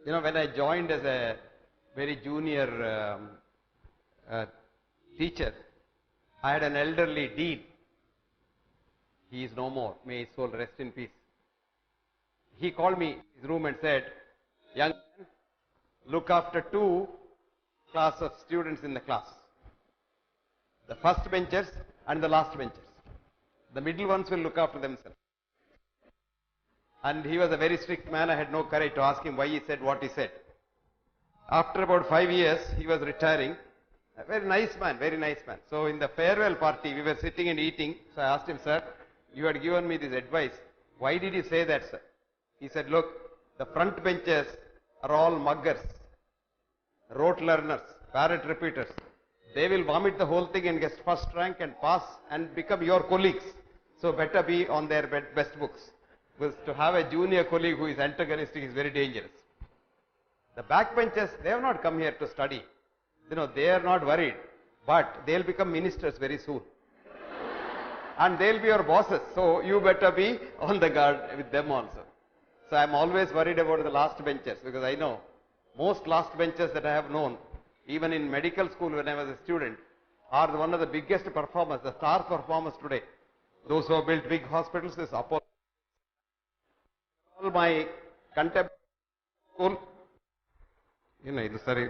When I joined as a very junior teacher, I had an elderly dean. He is no more. May his soul rest in peace. He called me in his room and said, "Young man, look after two class of students in the class. The first benchers and the last benchers. The middle ones will look after themselves." And he was a very strict man. I had no courage to ask him why he said what he said. After about 5 years, he was retiring. A very nice man, very nice man. So in the farewell party, we were sitting and eating. So I asked him, "Sir, you had given me this advice. Why did you say that, sir?" He said, "Look, the front benches are all muggers, rote learners, parrot repeaters. They will vomit the whole thing and get first rank and pass and become your colleagues. So better be on their best books. Because to have a junior colleague who is antagonistic is very dangerous. The backbenchers, they have not come here to study. They are not worried. But they'll become ministers very soon. And they'll be your bosses. So you better be on the guard with them also." So I'm always worried about the last benchers, because I know most last benchers that I have known, even in medical school when I was a student, are one of the biggest performers, the star performers today. Those who have built big hospitals, this Apollo. All my contemporary school, this sorry.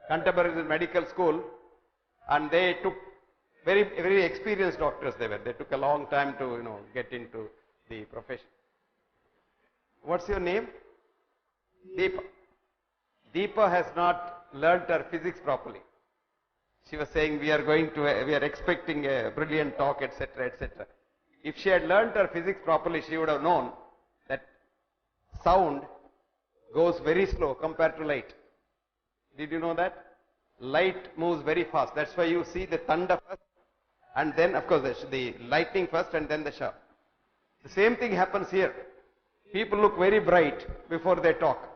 Contemporary medical school, and they took very, very experienced doctors they were. They took a long time to, get into the profession. What's your name? Deepa. Deepa has not learnt her physics properly. She was saying we are expecting a brilliant talk, etc., etc. If she had learnt her physics properly, she would have known that sound goes very slow compared to light. Did you know that? Light moves very fast. That's why you see the thunder first, and then, of course, the lightning first, and then the shower. The same thing happens here. People look very bright before they talk,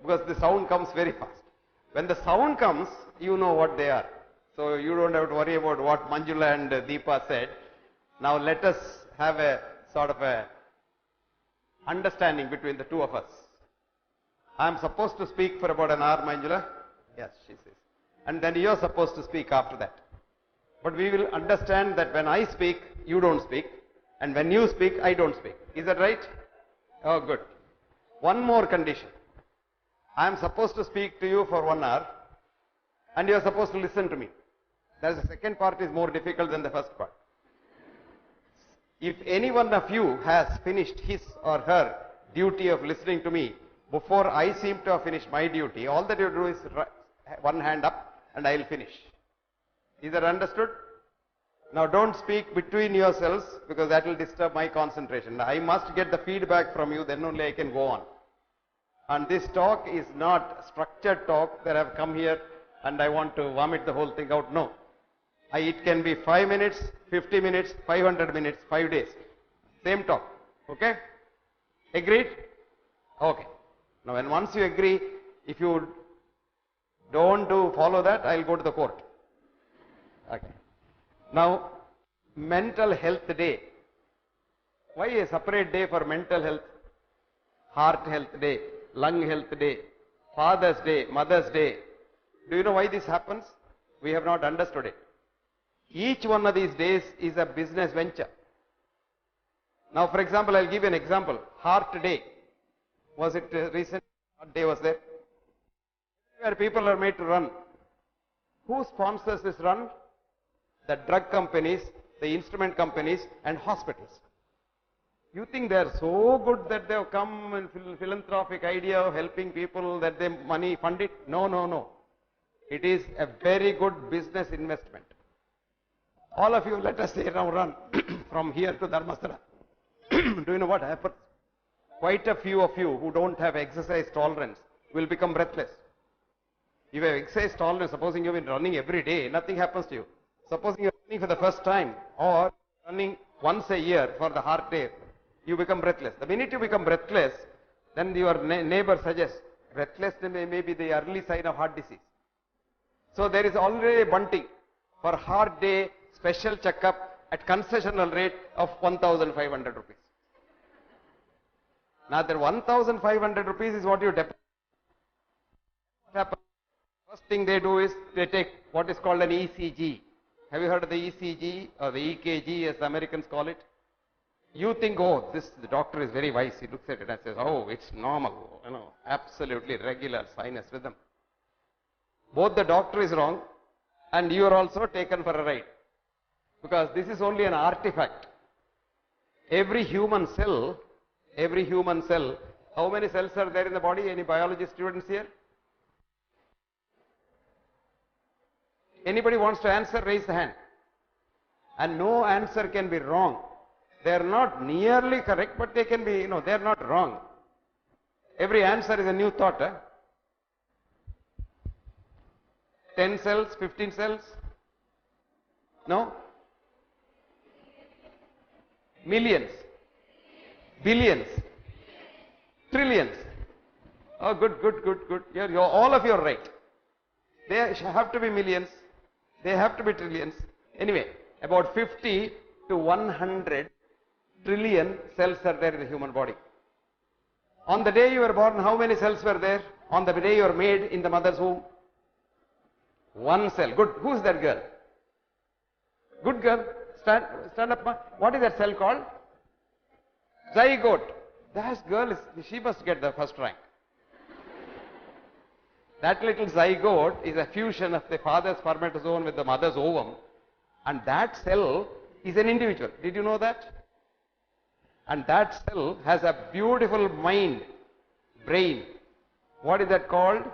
because the sound comes very fast. When the sound comes, you know what they are. So you don't have to worry about what Manjula and Deepa said. Now let us have a sort of a understanding between the two of us. I am supposed to speak for about an hour, Manjula? Yes, she says. And then you are supposed to speak after that. But we will understand that when I speak, you don't speak. And when you speak, I don't speak. Is that right? Oh, good. One more condition. I am supposed to speak to you for 1 hour, and you are supposed to listen to me. The second part is more difficult than the first part. If any one of you has finished his or her duty of listening to me before I seem to have finished my duty, all that you do is one hand up and I will finish. Is that understood? Now don't speak between yourselves, because that will disturb my concentration. I must get the feedback from you, then only I can go on. And this talk is not structured talk that I have come here and I want to vomit the whole thing out. No. It can be 5 minutes, 50 minutes, 500 minutes, 5 days. Same talk. Okay? Agreed? Okay. Now when once you agree, if you don't follow that, I will go to the court. Okay. Now, mental health day. Why a separate day for mental health? Heart health day, lung health day, Father's Day, Mother's Day. Do you know why this happens? We have not understood it. Each one of these days is a business venture. Now, for example, I'll give you an example. Heart Day. Was it recent? What day was there? Where people are made to run. Who sponsors this run? The drug companies, the instrument companies, and hospitals. You think they are so good that they have come and philanthropic idea of helping people, that they money fund it? No, no, no. It is a very good business investment. All of you, let us say now run from here to Dharmasthala. Do you know what happens? Quite a few of you who don't have exercise tolerance will become breathless. If you have exercise tolerance, supposing you have been running every day, nothing happens to you. Supposing you are running for the first time or running once a year for the heart day, you become breathless. The minute you become breathless, then your neighbor suggests, breathlessness may be the early sign of heart disease. So there is already a bunting. For heart day, special checkup at concessional rate of 1,500 rupees. Now that 1,500 rupees is what you deposit. What happens? First thing they do is they take what is called an ECG. Have you heard of the ECG or the EKG as the Americans call it? You think, oh, the doctor is very wise. He looks at it and says, oh, it's normal, absolutely regular sinus rhythm. Both the doctor is wrong and you are also taken for a ride. Because this is only an artifact. Every human cell, how many cells are there in the body? Any biology students here? Anybody wants to answer, raise the hand. And no answer can be wrong. They are not nearly correct, but they can be, they are not wrong. Every answer is a new thought. 10 cells, 15 cells? No? Millions? Billions? Trillions? Oh, good. All of you are right. They have to be millions. They have to be trillions. Anyway, about 50 to 100 trillion cells are there in the human body. On the day you were born, how many cells were there? On the day you were made in the mother's womb? One cell. Good. Who's that girl? Good girl. Stand up. What is that cell called? Zygote. That girl she must get the first rank. That little zygote is a fusion of the father's spermatozoon with the mother's ovum, and that cell is an individual. Did you know that? And that cell has a beautiful mind, brain. What is that called?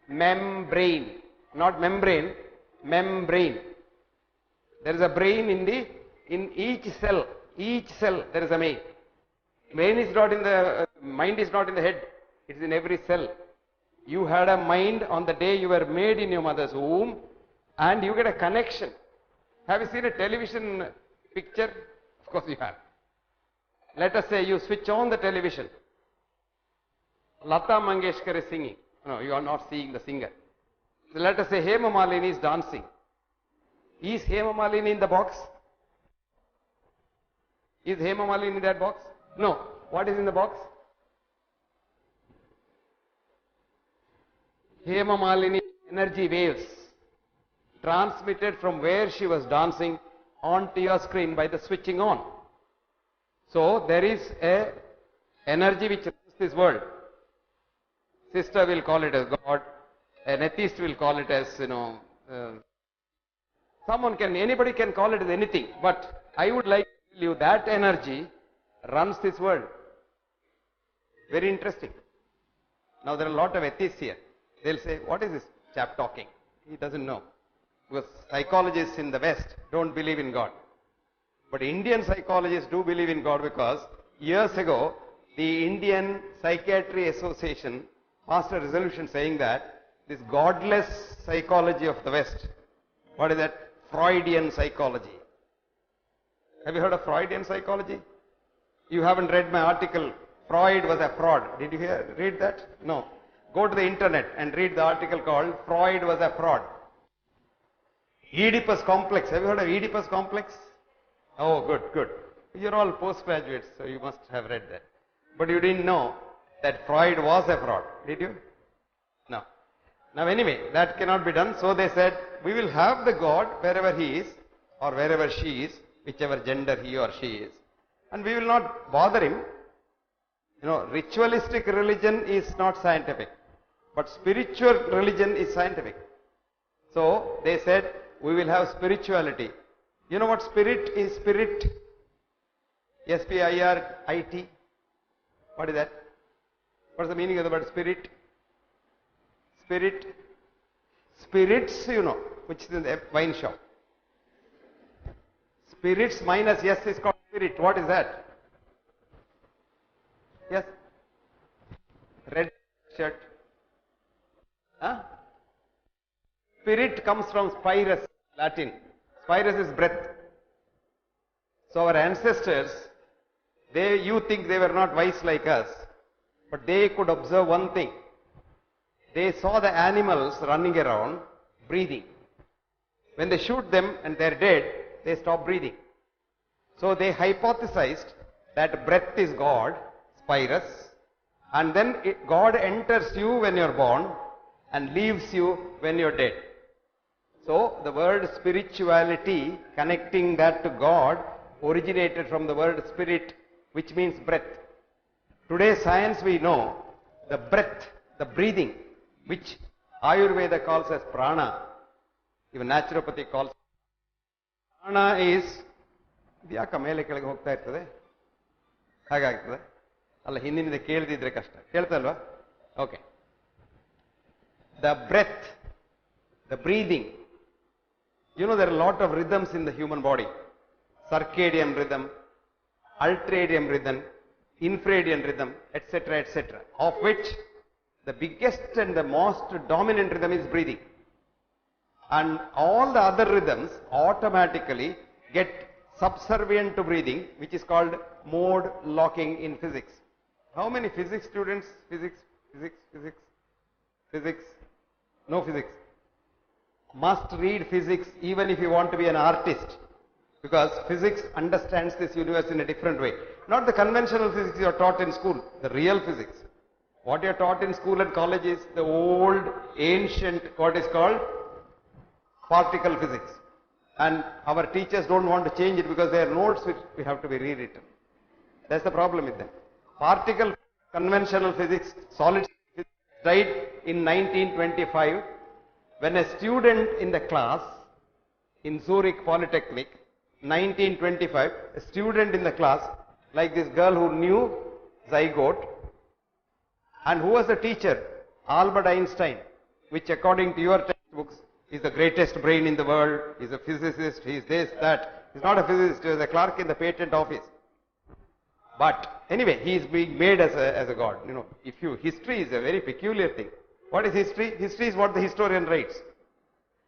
Membrane. Not membrane, membrane. There is a brain in each cell. Each cell there is a mind. Mind is not in the head. It is in every cell. You had a mind on the day you were made in your mother's womb, and you get a connection. Have you seen a television picture? Of course you have. Let us say you switch on the television. Lata Mangeshkar is singing. No, you are not seeing the singer. So let us say Hema Malini is dancing. Is Hema Malini in the box? Is Hema Malini in that box? No. What is in the box? Hema Malini energy waves transmitted from where she was dancing onto your screen by the switching on. So there is a energy which runs this world. Sister will call it as God. An atheist will call it as, anybody can call it as anything. But I would like to tell you that energy runs this world. Very interesting. Now there are a lot of atheists here. They'll say, what is this chap talking? He doesn't know. Because psychologists in the West don't believe in God. But Indian psychologists do believe in God, because years ago, the Indian Psychiatry Association passed a resolution saying that this godless psychology of the West, what is that? Freudian psychology. Have you heard of Freudian psychology? You haven't read my article, Freud was a fraud. Did you read that? No. Go to the internet and read the article called Freud was a fraud. Oedipus complex. Have you heard of Oedipus complex? Oh, good. You're all postgraduates, so you must have read that. But you didn't know that Freud was a fraud, did you? No. Now anyway, that cannot be done. So they said, we will have the God wherever he is or wherever she is, whichever gender he or she is. And we will not bother him. Ritualistic religion is not scientific. But spiritual religion is scientific. So they said, we will have spirituality. You know what spirit is? Spirit. S-P-I-R-I-T. What is that? What is the meaning of the word spirit? Spirit. Spirits, which is in the wine shop. Spirits minus S is called spirit. What is that? Yes? Red shirt. Huh? Spirit comes from spirus, Latin. Spirus is breath. So our ancestors, you think they were not wise like us, but they could observe one thing. They saw the animals running around, breathing. When they shoot them and they're dead, they stop breathing. So they hypothesized that breath is God, spirus, and then God enters you when you're born and leaves you when you're dead. So the word spirituality, connecting that to God, originated from the word spirit, which means breath. Today science we know the breath, the breathing, which Ayurveda calls as prana, even naturopathy calls prana is ಇದ್ಯಾಕ ಮೇಲೆ ಕೆಳಗೆ ಹೋಗ್ತಾ ಇರ್ತದೆ ಹಾಗಾಗ್ತದೆ ಅಲ್ಲ ಹಿಂದಿನಿಂದ ಕೇಳದಿದ್ರೆ ಕಷ್ಟ ಕೇಳ್ತಲ್ವಾ okay the breath, the breathing. You know there are a lot of rhythms in the human body. Circadian rhythm, ultradian rhythm, infradian rhythm, etc., etc., of which the biggest and the most dominant rhythm is breathing. And all the other rhythms automatically get subservient to breathing, which is called mode locking in physics. How many physics students? Physics? No physics. Must read physics even if you want to be an artist, because physics understands this universe in a different way. Not the conventional physics you are taught in school, the real physics. What you are taught in school and college is the old, ancient, what is called particle physics. And our teachers don't want to change it because they are notes which we have to be rewritten. That's the problem with them. Particle, conventional physics, solid physics died in 1925 when a student in the class in Zurich Polytechnic, 1925, a student in the class, like this girl who knew zygote, and who was the teacher? Albert Einstein, which according to your textbooks is the greatest brain in the world, is a physicist, he is this, that. He's not a physicist, he is a clerk in the patent office. But anyway, he is being made as a god. You know, history is a very peculiar thing. What is history? History is what the historian writes.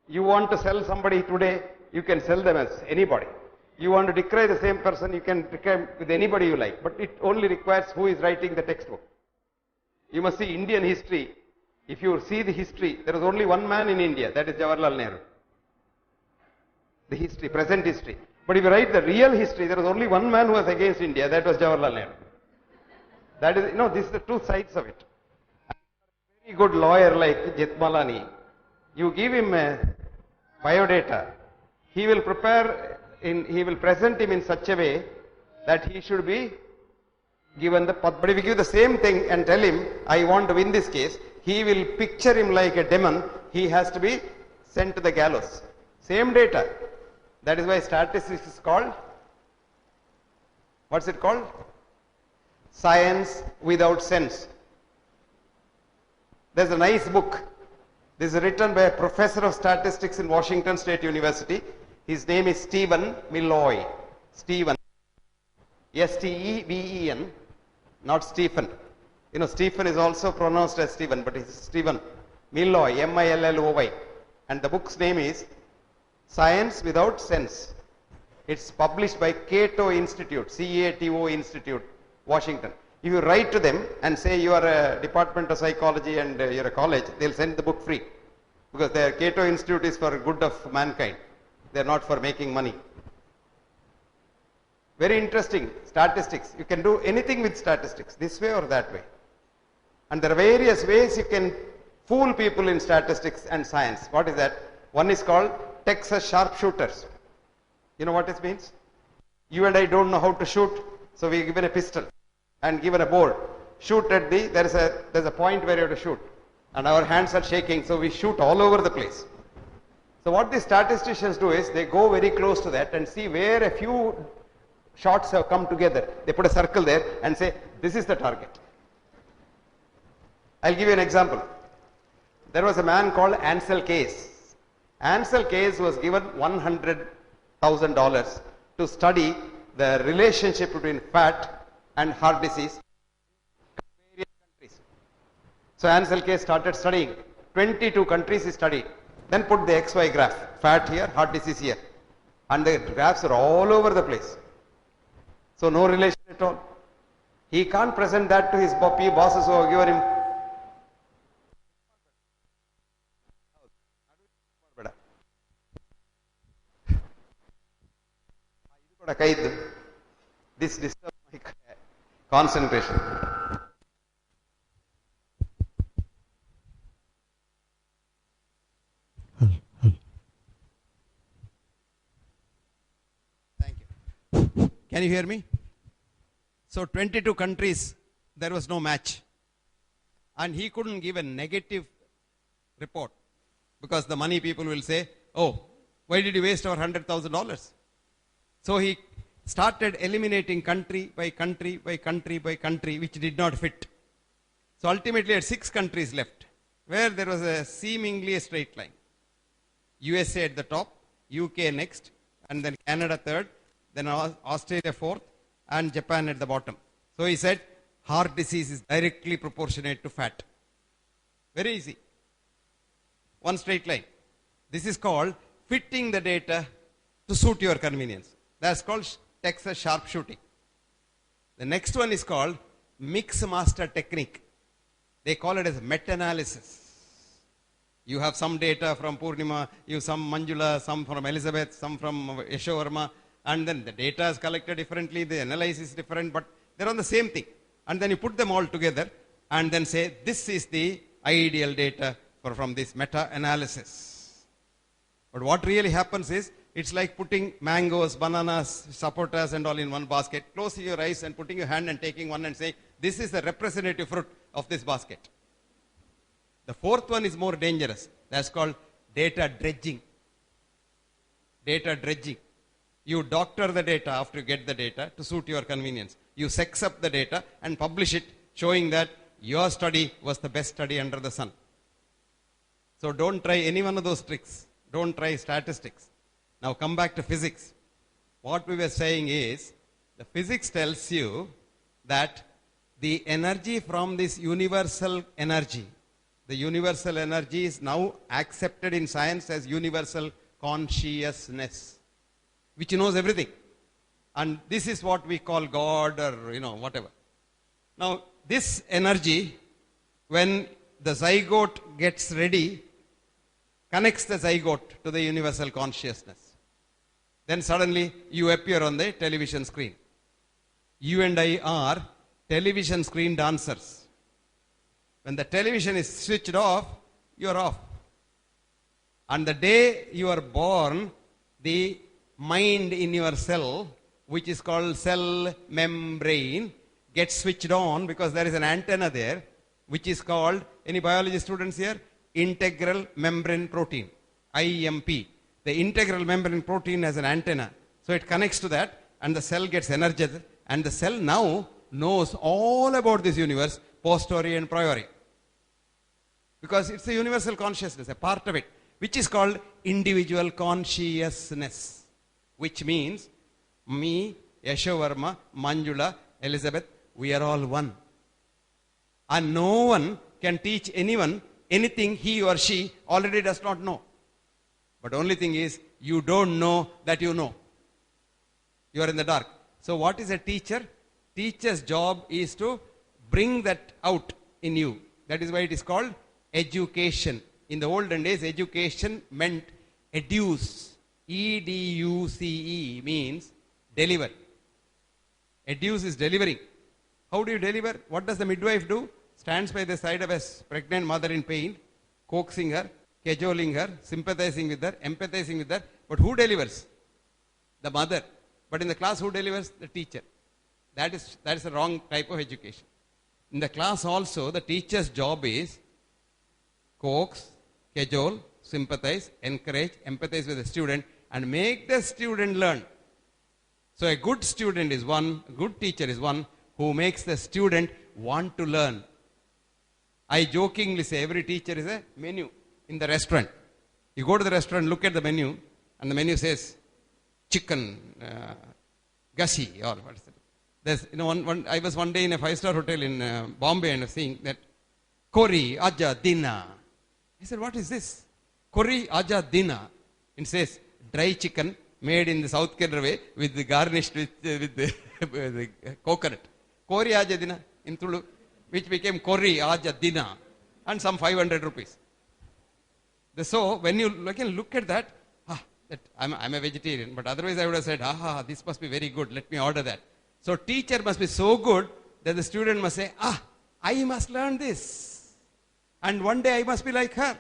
You want to sell somebody today, you can sell them as anybody. You want to decry the same person, you can decry with anybody you like. But it only requires who is writing the textbook. You must see Indian history. If you see the history, there is only one man in India, that is Jawaharlal Nehru. The history, present history. But if you write the real history, there is only one man who was against India, that was Jawaharlal Nehru. That is, this is the two sides of it. A very good lawyer like Jethmalani, you give him a biodata, he will present him in such a way that he should be given the path. But if you give the same thing and tell him, I want to win this case, he will picture him like a demon, he has to be sent to the gallows. Same data. That is why statistics is called, what's it called? Science without sense. There's a nice book. This is written by a professor of statistics in Washington State University. His name is Stephen Milloy. Stephen. S-T-E-V-E-N, not Stephen. You know, Stephen is also pronounced as Stephen, but it's Stephen Milloy, M-I-L-L-O-Y. And the book's name is Science Without Sense. It's published by Cato Institute, C-A-T-O Institute, Washington. If you write to them and say you are a department of psychology and you're a college, they'll send the book free. Because their Cato Institute is for good of mankind. They're not for making money. Very interesting, statistics. You can do anything with statistics, this way or that way. And there are various ways you can fool people in statistics and science. What is that? One is called Texas sharpshooters. You know what it means? You and I don't know how to shoot, so we are given a pistol and given a board. Shoot at there's a point where you have to shoot. And our hands are shaking, so we shoot all over the place. So what the statisticians do is, they go very close to that and see where a few shots have come together. They put a circle there and say, this is the target. I'll give you an example. There was a man called Ansel Keys. Ansel Keys was given $100,000 to study the relationship between fat and heart disease in various countries. So Ansel Keys started studying. 22 countries he studied. Then put the XY graph. Fat here, heart disease here. And the graphs are all over the place. So no relation at all. He can't present that to his bosses who have given him. This disturbs my concentration. Thank you. Can you hear me? So 22 countries, there was no match. And he couldn't give a negative report because the money people will say, oh, why did you waste our $100,000? So he started eliminating country by country by country by country which did not fit. So ultimately had 6 countries left where there was a seemingly a straight line. USA at the top, UK next, and then Canada third, then Australia fourth, and Japan at the bottom. So he said, heart disease is directly proportionate to fat. Very easy. One straight line. This is called fitting the data to suit your convenience. That's called Texas sharpshooting. The next one is called mix master technique. They call it as meta-analysis. You have some data from Purnima, you have some Manjula, some from Elizabeth, some from Yashovarma, and then the data is collected differently, the analysis is different, but they're on the same thing. And then you put them all together and then say, this is the ideal data from this meta-analysis. But what really happens is, it's like putting mangoes, bananas, sapotas and all in one basket, closing your eyes and putting your hand and taking one and saying, this is the representative fruit of this basket. The fourth one is more dangerous. That's called data dredging. Data dredging. You doctor the data after you get the data to suit your convenience. You sex up the data and publish it showing that your study was the best study under the sun. So don't try any one of those tricks. Don't try statistics. Now come back to physics. What we were saying is, the physics tells you that the energy from this universal energy, the universal energy is now accepted in science as universal consciousness, which knows everything. And this is what we call God or, whatever. Now, this energy, when the zygote gets ready, connects the zygote to the universal consciousness. Then suddenly you appear on the television screen. You and I are television screen dancers. When the television is switched off, you are off. And the day you are born, the mind in your cell, which is called cell membrane, gets switched on because there is an antenna there, which is called, any biology students here? Integral membrane protein, IMP. The integral membrane protein has an antenna. So it connects to that and the cell gets energized, and the cell now knows all about this universe, posteriori and priori. Because it's a universal consciousness, a part of it, which is called individual consciousness. Which means, me, Yashovarma, Manjula, Elizabeth, we are all one. And no one can teach anyone anything he or she already does not know. But only thing is, you don't know that you know. You are in the dark. So what is a teacher? Teacher's job is to bring that out in you. That is why it is called education. In the olden days, education meant educe. E-D-U-C-E means deliver. Educe is delivering. How do you deliver? What does the midwife do? Stands by the side of a pregnant mother in pain, coaxing her, cajoling her, sympathizing with her, empathizing with her. But who delivers? The mother. But in the class, who delivers? The teacher. That is the wrong type of education. In the class also, the teacher's job is coax, cajole, sympathize, encourage, empathize with the student and make the student learn. So a good student is one, a good teacher is one who makes the student want to learn. I jokingly say every teacher is a menu in the restaurant. You go to the restaurant, look at the menu, and the menu says chicken, gashi, or what is it? There's, I was one day in a 5-star hotel in Bombay and I was seeing that Kori Aja Dina. I said, what is this? Kori Aja Dina. It says dry chicken made in the South Kerala way with the garnished with the coconut. Kori Aja Dina in Tulu, which became Kori Aja Dina, and some 500 rupees. So when you look at that that I'm a vegetarian, but otherwise I would have said, aha, this must be very good, let me order that. So teacher must be so good that the student must say, I must learn this. And one day I must be like her.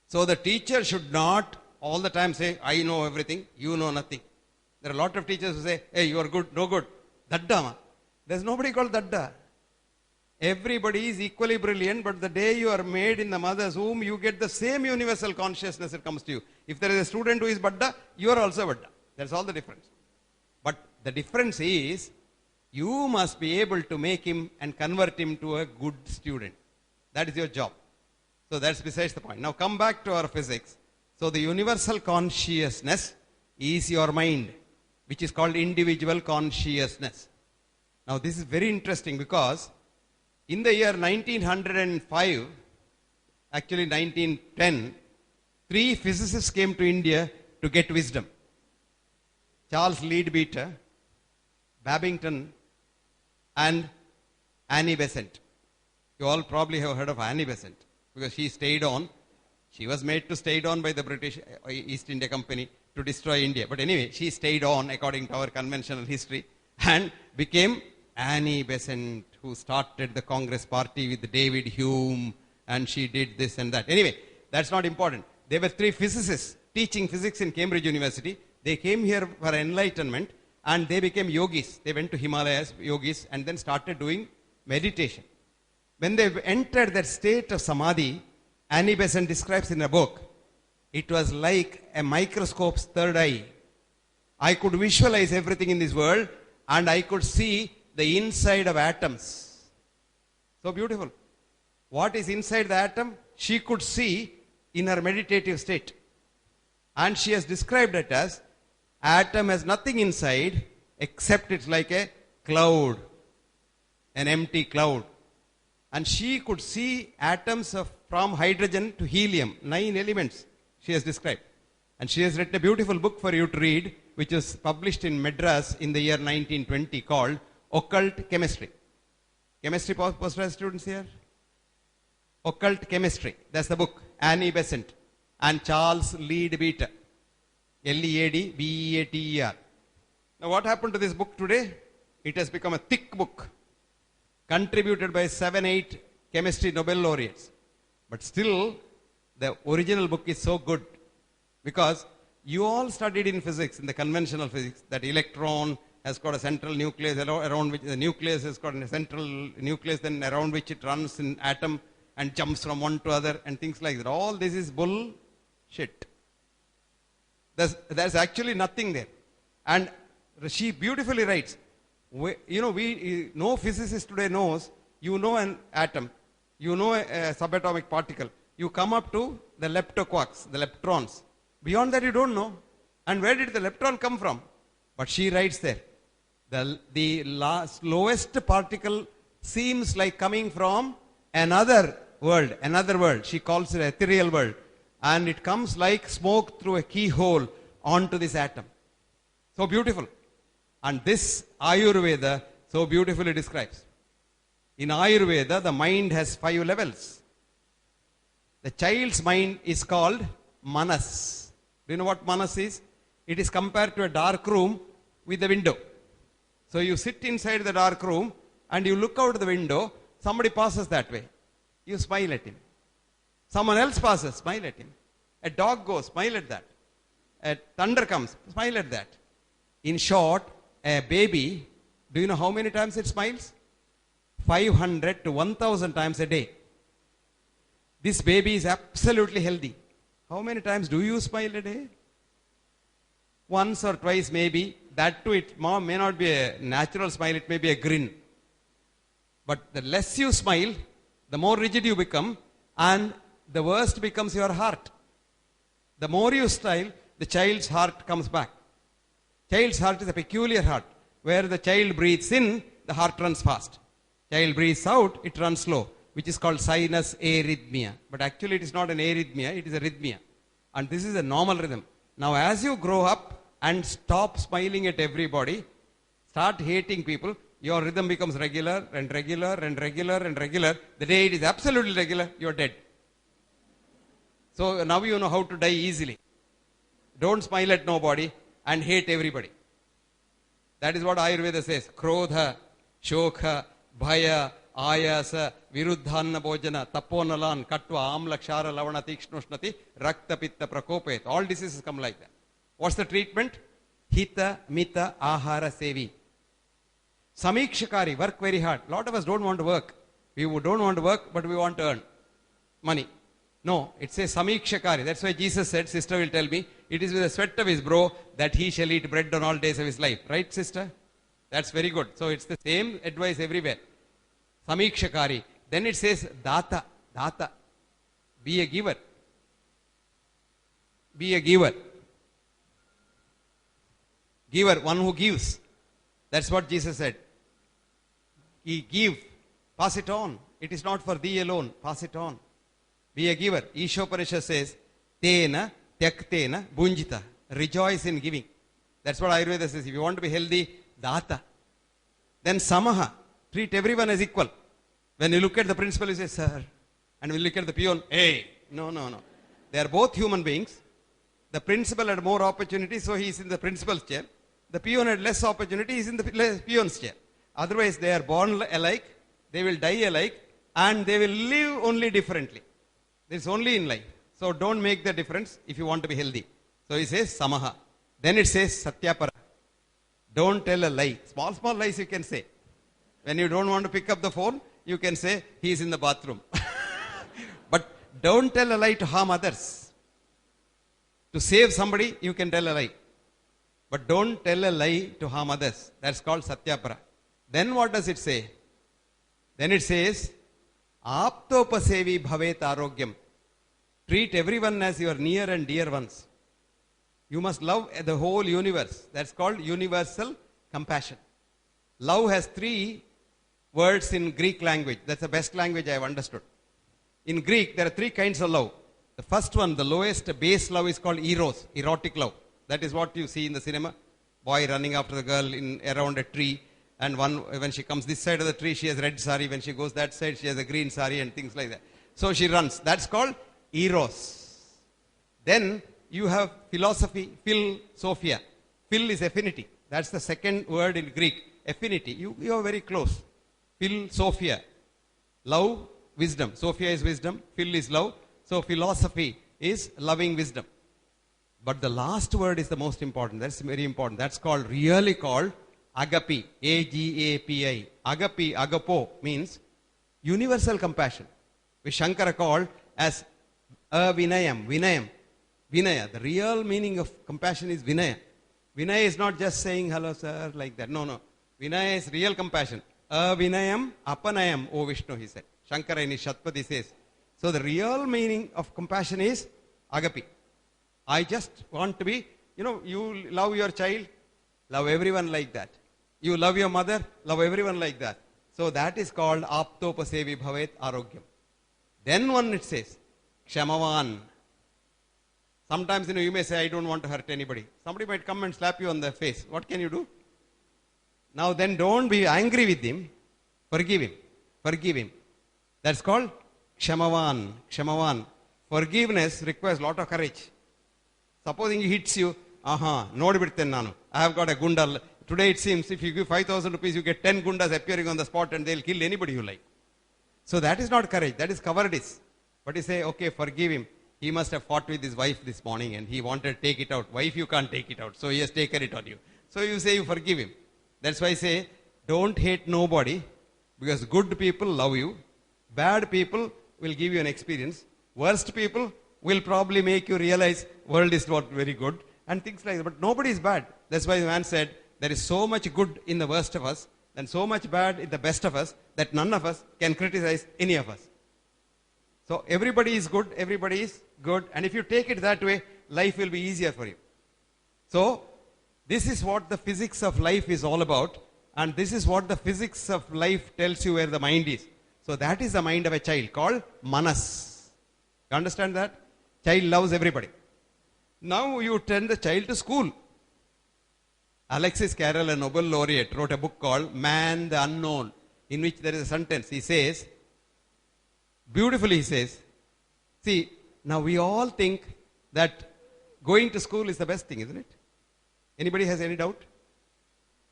So the teacher should not all the time say, I know everything, you know nothing. There are a lot of teachers who say, hey, you are good, no good. Dadda. There's nobody called Dadda. Everybody is equally brilliant, but the day you are made in the mother's womb, you get the same universal consciousness that comes to you. If there is a student who is Badda, you are also Badda. That's all the difference. But the difference is, you must be able to make him and convert him to a good student. That is your job. So that's besides the point. Now come back to our physics. So the universal consciousness is your mind, which is called individual consciousness. Now this is very interesting because in the year 1905, actually 1910, 3 physicists came to India to get wisdom. Charles Leadbeater, Babington, and Annie Besant. You all probably have heard of Annie Besant because she stayed on. She was made to stay on by the British East India Company to destroy India. But anyway, she stayed on according to our conventional history and became Annie Besant, who started the Congress Party with David Hume, and she did this and that. Anyway, that's not important. There were 3 physicists teaching physics in Cambridge University. They came here for enlightenment and they became yogis. They went to Himalayas, yogis, and then started doing meditation. When they entered that state of samadhi, Annie Besant describes in a book, it was like a microscope's third eye. I could visualize everything in this world and I could see the inside of atoms. So beautiful. What is inside the atom? She could see in her meditative state. And she has described it as atom has nothing inside except it's like a cloud, an empty cloud. And she could see atoms from hydrogen to helium, 9 elements she has described. And she has written a beautiful book for you to read, which was published in Madras in the year 1920 called Occult Chemistry. Chemistry postgraduate students here? Occult Chemistry. That's the book. Annie Besant and Charles Leadbeater. Leadbeater. Now what happened to this book today? It has become a thick book, contributed by 7-8 chemistry Nobel laureates. But still, the original book is so good because you all studied in physics, in the conventional physics, that electron has got a central nucleus around which the nucleus has got a central nucleus, then around which it runs in atom and jumps from one to other and things like that. All this is bullshit. There's actually nothing there. And she beautifully writes, no physicist today knows, you know an atom, you know a subatomic particle, you come up to the leptoquarks, the leptrons. Beyond that you don't know. And where did the leptron come from? But she writes there, the lowest particle seems like coming from another world. She calls it ethereal world. And it comes like smoke through a keyhole onto this atom. So beautiful. And this Ayurveda so beautifully describes. In Ayurveda, the mind has 5 levels. The child's mind is called Manas. Do you know what Manas is? It is compared to a dark room with a window. So you sit inside the dark room and you look out the window. Somebody passes that way. You smile at him. Someone else passes, smile at him. A dog goes, smile at that. A thunder comes, smile at that. In short, a baby, do you know how many times it smiles? 500 to 1000 times a day. This baby is absolutely healthy. How many times do you smile a day? Once or twice maybe. That too, it may not be a natural smile, it may be a grin. But the less you smile, the more rigid you become, and the worst becomes your heart. The more you smile, the child's heart comes back. Child's heart is a peculiar heart. Where the child breathes in, the heart runs fast. Child breathes out, it runs slow, which is called sinus arrhythmia. But actually it is not an arrhythmia, it is a rhythmia. And this is a normal rhythm. Now as you grow up and stop smiling at everybody, start hating people, your rhythm becomes regular and regular and regular and regular. The day it is absolutely regular, you are dead. So now you know how to die easily. don't smile at nobody, and hate everybody. That is what Ayurveda says. Krodha, Shokha, Bhaya, Ayasa, Viruddhanna Bhojana, Taponalan, Katva, Amla, Kshara, Lavana, Tikshnoshnati, Rakta, Pitta, Prakopet. All diseases come like that. What's the treatment? Hita, Mita, Ahara, Sevi. Samikshakari, work very hard. A lot of us don't want to work. We don't want to work, but we want to earn money. No, it says Samikshakari. That's why Jesus said, sister will tell me, it is with the sweat of his brow that he shall eat bread on all days of his life. Right, sister? That's very good. So it's the same advice everywhere. Samikshakari. Then it says Data. Data. Be a giver. Be a giver. Giver, one who gives. That's what Jesus said. He give. Pass it on. It is not for thee alone. Pass it on. Be a giver. Ishoparishad says, Tena, Tyaktena, Bunjita. Rejoice in giving. That's what Ayurveda says. If you want to be healthy, Data. Then Samaha. Treat everyone as equal. When you look at the principal, you say, sir. And when you look at the peon, hey. No, no, no. They are both human beings. The principal had more opportunity, so he is in the principal's chair. The peon had less opportunity, he is in the peon's chair. Otherwise, they are born alike, they will die alike, and they will live only differently. This is only in life. So don't make the difference if you want to be healthy. So he says Samaha. Then it says Satyapara. Don't tell a lie. Small, small lies you can say. When you don't want to pick up the phone, you can say he is in the bathroom. But don't tell a lie to harm others. To save somebody, you can tell a lie. But don't tell a lie to harm others. That's called Satyapara. Then what does it say? Then it says, Aptopasevi bhavet arogyam. Treat everyone as your near and dear ones. You must love the whole universe. That's called universal compassion. Love has 3 words in Greek language. That's the best language I have understood. In Greek, there are 3 kinds of love. The first one, the lowest base love is called eros, erotic love. That is what you see in the cinema. Boy running after the girl around a tree. And when she comes this side of the tree, she has red sari. When she goes that side, she has a green sari and things like that. So she runs. That's called eros. Then you have philosophy, phil, sophia. Phil is affinity. That's the second word in Greek. Affinity. You are very close. Phil, sophia. Love, wisdom. Sophia is wisdom. Phil is love. So philosophy is loving wisdom. But the last word is the most important. That's very important. That's really called agapi. A-G-A-P-I. Agapi, agapo means universal compassion, which Shankara called as vinayam. Vinayam. Vinaya. The real meaning of compassion is vinaya. Vinaya is not just saying hello sir like that. No, no. Vinaya is real compassion. Vinayam apanayam, O Vishnu, he said. Shankara in his Shatpadi says. So the real meaning of compassion is agapi. I just want to be, you love your child, love everyone like that. You love your mother, love everyone like that. So that is called aptopasevi bhavet arogyam. Then one it says, kshamavan. Sometimes you may say, I don't want to hurt anybody. Somebody might come and slap you on the face. What can you do? Now then don't be angry with him. Forgive him. Forgive him. That's called kshamavan. Kshamavan. Forgiveness requires a lot of courage. Supposing he hits you, nodibirten nanu. I have got a gunda. Today it seems if you give 5,000 rupees, you get 10 gundas appearing on the spot and they'll kill anybody you like. So that is not courage, that is cowardice. But you say, okay, forgive him. He must have fought with his wife this morning and he wanted to take it out. Wife, you can't take it out. So he has taken it on you. So you say you forgive him. That's why I say, don't hate nobody because good people love you. Bad people will give you an experience. Worst people will probably make you realize world is not very good and things like that. But nobody is bad. That's why the man said, there is so much good in the worst of us and so much bad in the best of us that none of us can criticize any of us. So everybody is good, everybody is good. And if you take it that way, life will be easier for you. So this is what the physics of life is all about. And this is what the physics of life tells you where the mind is. So that is the mind of a child called Manas. You understand that? Child loves everybody. Now you send the child to school. Alexis Carrel, a Nobel laureate, wrote a book called Man the Unknown, in which there is a sentence. He says, beautifully he says, see, now we all think that going to school is the best thing, isn't it? Anybody has any doubt?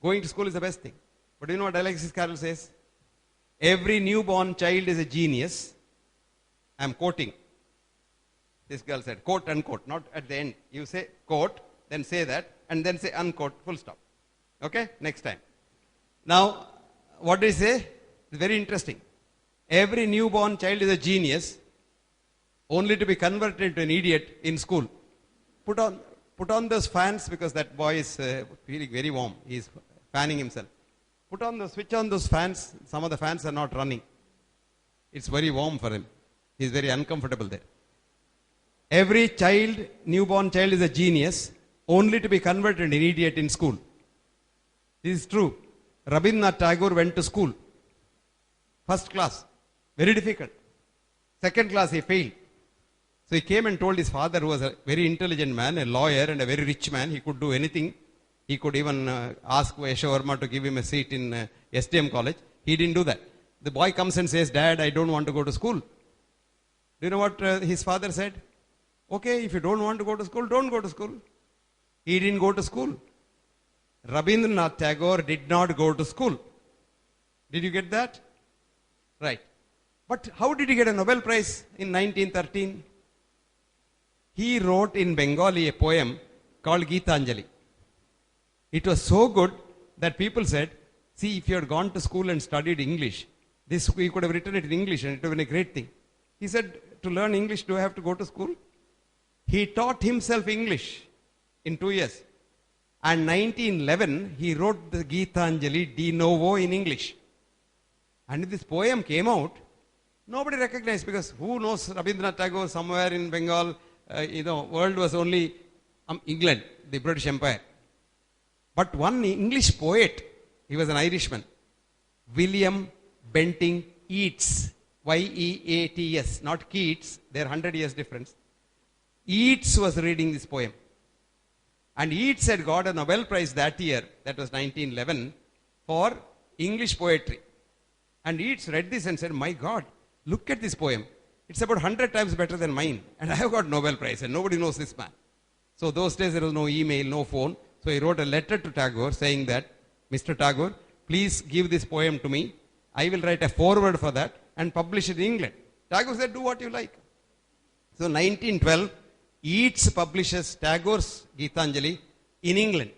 Going to school is the best thing. But do you know what Alexis Carrel says? Every newborn child is a genius. I am quoting. This girl said, quote, unquote, not at the end. You say quote, then say that, and then say unquote, full stop. Okay? Next time. Now, what do you say? It's very interesting. Every newborn child is a genius, only to be converted into an idiot in school. Put on those fans, because that boy is feeling very warm. He is fanning himself. Switch on those fans. Some of the fans are not running. It's very warm for him. He is very uncomfortable there. Every newborn child is a genius, only to be converted into an idiot in school. This is true. Rabindranath Tagore went to school. First class. Very difficult. Second class, he failed. So he came and told his father, who was a very intelligent man, a lawyer and a very rich man. He could do anything. He could even ask Yashovarma to give him a seat in SDM college. He didn't do that. The boy comes and says, Dad, I don't want to go to school. Do you know what his father said? Okay, if you don't want to go to school, don't go to school. He didn't go to school. Rabindranath Tagore did not go to school. Did you get that? Right. But how did he get a Nobel Prize in 1913? He wrote in Bengali a poem called Geetanjali. It was so good that people said, see, if you had gone to school and studied English, he could have written it in English and it would have been a great thing. He said, to learn English, do I have to go to school? He taught himself English in 2 years. And 1911, he wrote the Geetanjali de novo in English. And this poem came out, nobody recognized, because who knows Rabindranath Tagore somewhere in Bengal? World was only England, the British Empire. But one English poet, he was an Irishman, William Bentinck Yeats, Y-E-A-T-S, not Keats, they're 100 years difference. Yeats was reading this poem. And Yeats had got a Nobel Prize that year, that was 1911, for English poetry. And Yeats read this and said, my God, look at this poem. It's about 100 times better than mine. And I have got Nobel Prize and nobody knows this man. So those days there was no email, no phone. So he wrote a letter to Tagore saying that, Mr. Tagore, please give this poem to me. I will write a foreword for that and publish it in England. Tagore said, do what you like. So 1912, Yeats publishes Tagore's Geetanjali in England.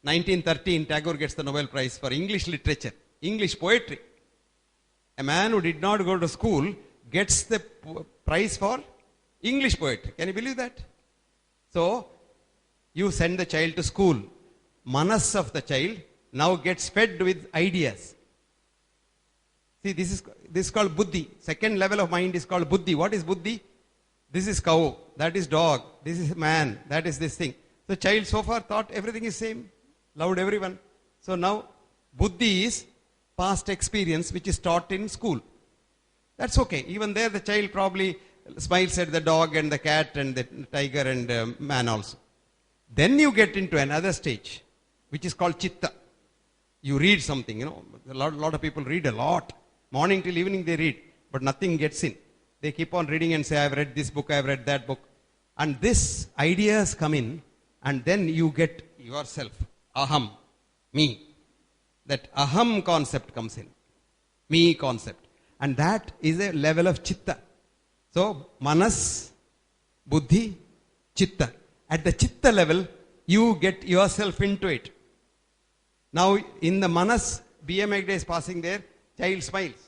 1913, Tagore gets the Nobel Prize for English literature, English poetry. A man who did not go to school gets the prize for English poetry. Can you believe that? So, you send the child to school. Manas of the child now gets fed with ideas. See, this is called buddhi. Second level of mind is called buddhi. What is buddhi? This is cow, that is dog, this is man, that is this thing. The child so far thought everything is same, loved everyone. So now, buddhi is past experience which is taught in school. That's okay. Even there the child probably smiles at the dog and the cat and the tiger and man also. Then you get into another stage, which is called chitta. You read something, a lot of people read a lot. Morning till evening they read, but nothing gets in. They keep on reading and say, I've read this book, I've read that book. And this ideas come in, and then you get yourself, aham, me. That aham concept comes in, me concept. And that is a level of chitta. So, manas, buddhi, chitta. At the chitta level, you get yourself into it. Now, in the manas, B.M. Hegde is passing there, child smiles.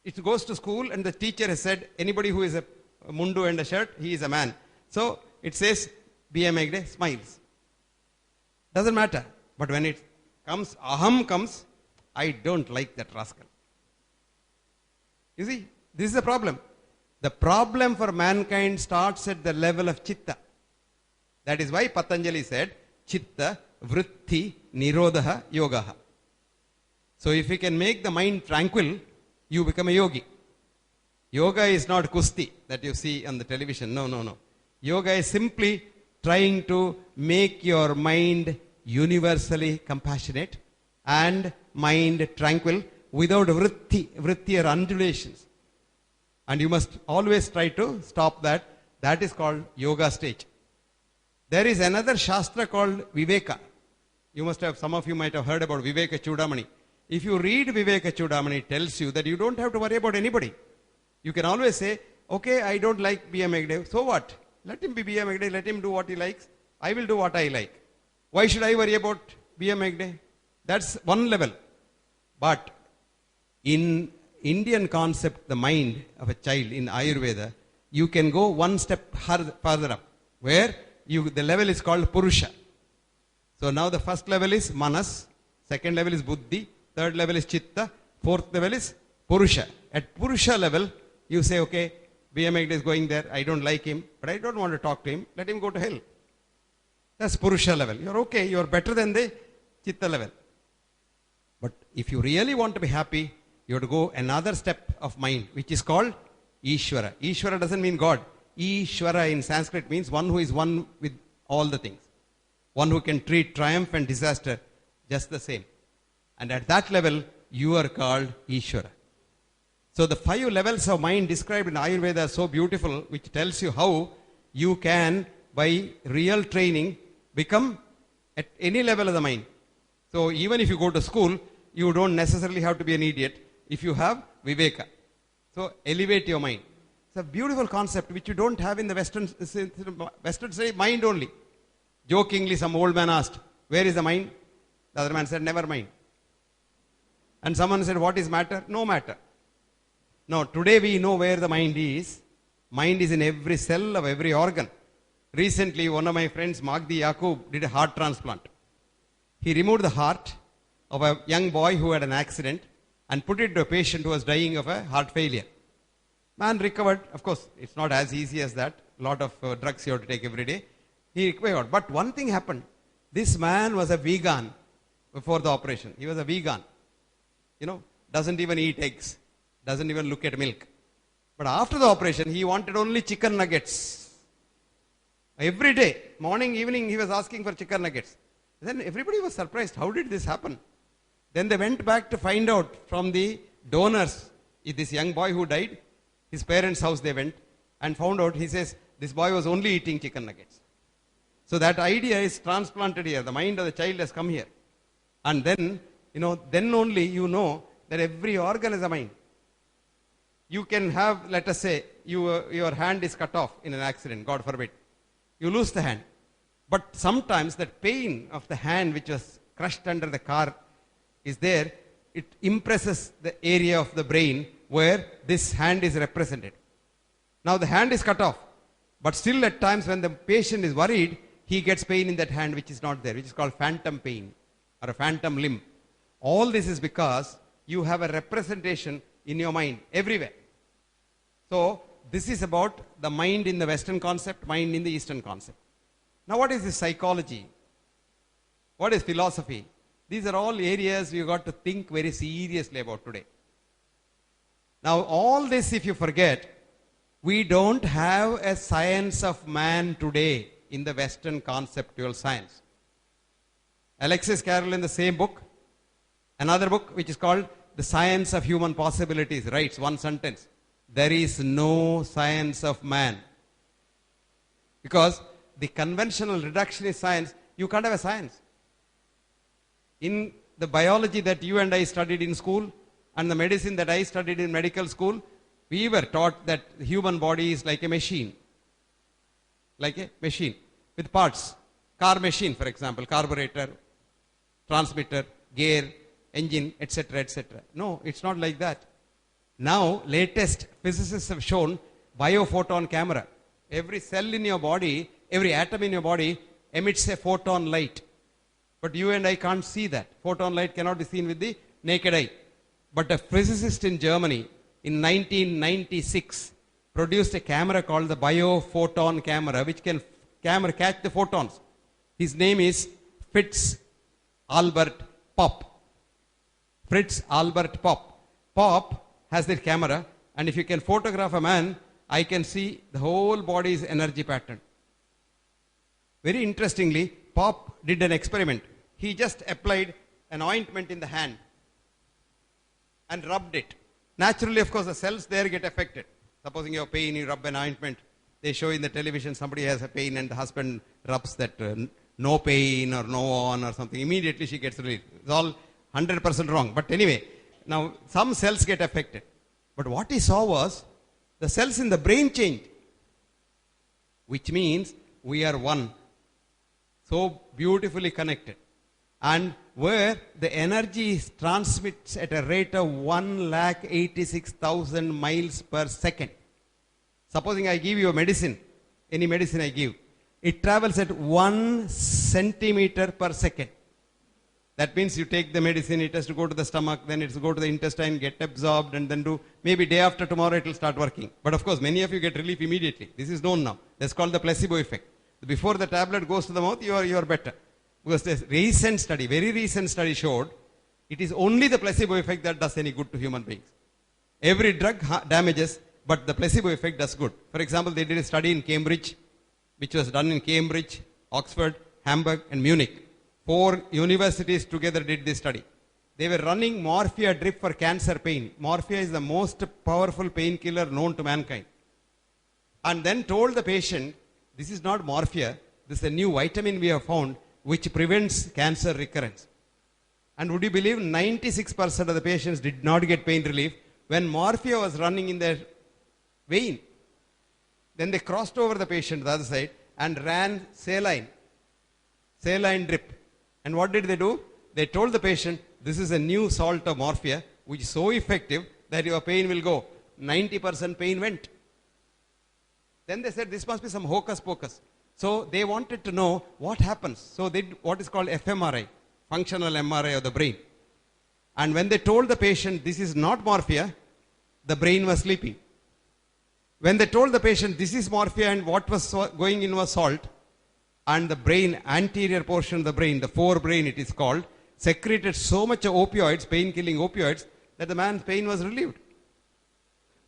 It goes to school and the teacher has said, anybody who is a mundu and a shirt, he is a man. So, it says, B.M. Hegde smiles. Doesn't matter. But when it comes, aham comes, I don't like that rascal. You see, this is the problem. The problem for mankind starts at the level of chitta. That is why Patanjali said, chitta, vritti, nirodha, yogaha. So if you can make the mind tranquil, you become a yogi. Yoga is not kusti that you see on the television. No. Yoga is simply trying to make your mind universally compassionate and mind tranquil without vritti or undulations. And you must always try to stop that. That is called yoga stage. There is another Shastra called Viveka. Some of you might have heard about Viveka Chudamani. If you read Viveka Chudamani, it tells you that you don't have to worry about anybody. You can always say, okay, I don't like B.M. Hegde. So what? Let him be B.M. Hegde. Let him do what he likes. I will do what I like. Why should I worry about B.M. Hegde? That's one level. But in Indian concept, the mind of a child in Ayurveda, you can go one step further up, where the level is called Purusha. So now the first level is Manas, second level is Buddhi, third level is Chitta, fourth level is Purusha. At Purusha level, you say, okay, B.M. Hegde is going there, I don't like him, but I don't want to talk to him, let him go to hell. That's Purusha level. You're okay, you're better than the Chitta level. But if you really want to be happy, you have to go another step of mind, which is called Ishvara. Ishvara doesn't mean God. Ishvara in Sanskrit means one who is one with all the things. One who can treat triumph and disaster just the same. And at that level, you are called Ishvara. So the 5 levels of mind described in Ayurveda are so beautiful, which tells you how you can, by real training, become at any level of the mind. So even if you go to school, you don't necessarily have to be an idiot if you have Viveka. So elevate your mind. It's a beautiful concept which you don't have in the Western say mind only. Jokingly, some old man asked, where is the mind? The other man said, never mind. And someone said, what is matter? No matter. No, today we know where the mind is. Mind is in every cell of every organ. Recently, one of my friends, Magdi Yaqub, did a heart transplant. He removed the heart of a young boy who had an accident and put it to a patient who was dying of a heart failure. Man recovered. Of course, it's not as easy as that. A lot of drugs you have to take every day. He recovered. But one thing happened. This man was a vegan before the operation. He was a vegan. Doesn't even eat eggs. Doesn't even look at milk. But after the operation, he wanted only chicken nuggets. Every day, morning, evening, he was asking for chicken nuggets. Then everybody was surprised. How did this happen? Then they went back to find out from the donors, this young boy who died, his parents' house they went and found out, he says, this boy was only eating chicken nuggets. So that idea is transplanted here. The mind of the child has come here. And then, then only you know that every organ is a mind. You can have, let us say, your hand is cut off in an accident, God forbid. You lose the hand. But sometimes that pain of the hand which was crushed under the car is there, it impresses the area of the brain where this hand is represented. Now the hand is cut off, but still at times when the patient is worried, he gets pain in that hand which is not there, which is called phantom pain or a phantom limb. All this is because you have a representation in your mind everywhere. So this is about the mind in the Western concept, mind in the Eastern concept. Now what is this psychology? What is philosophy? These are all areas you got to think very seriously about today. Now all this, if you forget, we don't have a science of man today in the Western conceptual science. Alexis Carrel in the same book, another book which is called The Science of Human Possibilities, writes one sentence: there is no science of man. Because the conventional reductionist science, you can't have a science. In the biology that you and I studied in school and the medicine that I studied in medical school, we were taught that the human body is like a machine. Like a machine with parts. Car machine, for example, carburetor, transmitter, gear, engine, etc., etc. No, it's not like that. Now, latest physicists have shown biophoton camera. Every cell in your body, every atom in your body emits a photon light. But you and I can't see that. Photon light cannot be seen with the naked eye. But a physicist in Germany in 1996 produced a camera called the biophoton camera, which can catch the photons. His name is Fritz Albert Popp. Fritz Albert Popp. Popp has the camera, and if you can photograph a man, I can see the whole body's energy pattern. Very interestingly, Popp did an experiment. He just applied an ointment in the hand and rubbed it. Naturally, of course, the cells there get affected. Supposing you have pain, you rub an ointment, They show in the television somebody has a pain and the husband rubs that no pain or no on or something. Immediately she gets relief. It's all 100% wrong. But anyway, now some cells get affected. But what he saw was the cells in the brain changed, which means we are one. So beautifully connected. And where the energy transmits at a rate of 1,86,000 miles per second. Supposing I give you a medicine, any medicine I give, it travels at 1 centimeter per second. That means you take the medicine, it has to go to the stomach, then it has to go to the intestine, get absorbed, and then maybe day after tomorrow it will start working. But of course, many of you get relief immediately. This is known now. That's called the placebo effect. Before the tablet goes to the mouth, you are better. Because this recent study, very recent study showed, it is only the placebo effect that does any good to human beings. Every drug damages, but the placebo effect does good. For example, they did a study in Cambridge, which was done in Cambridge, Oxford, Hamburg, and Munich. 4 universities together did this study. They were running morphia drip for cancer pain. Morphia is the most powerful painkiller known to mankind. And then told the patient, this is not morphia, this is a new vitamin we have found which prevents cancer recurrence. And would you believe 96% of the patients did not get pain relief when morphia was running in their vein. Then they crossed over the patient to the other side and ran saline drip. And what did they do? They told the patient, this is a new salt of morphia which is so effective that your pain will go. 90% pain went. Then they said, this must be some hocus pocus. So they wanted to know what happens. So they did what is called fMRI, functional MRI of the brain. And when they told the patient, this is not morphia, the brain was sleeping. When they told the patient, this is morphia and what was going in was salt, and the brain, anterior portion of the brain, the forebrain it is called, secreted so much opioids, pain-killing opioids, that the man's pain was relieved.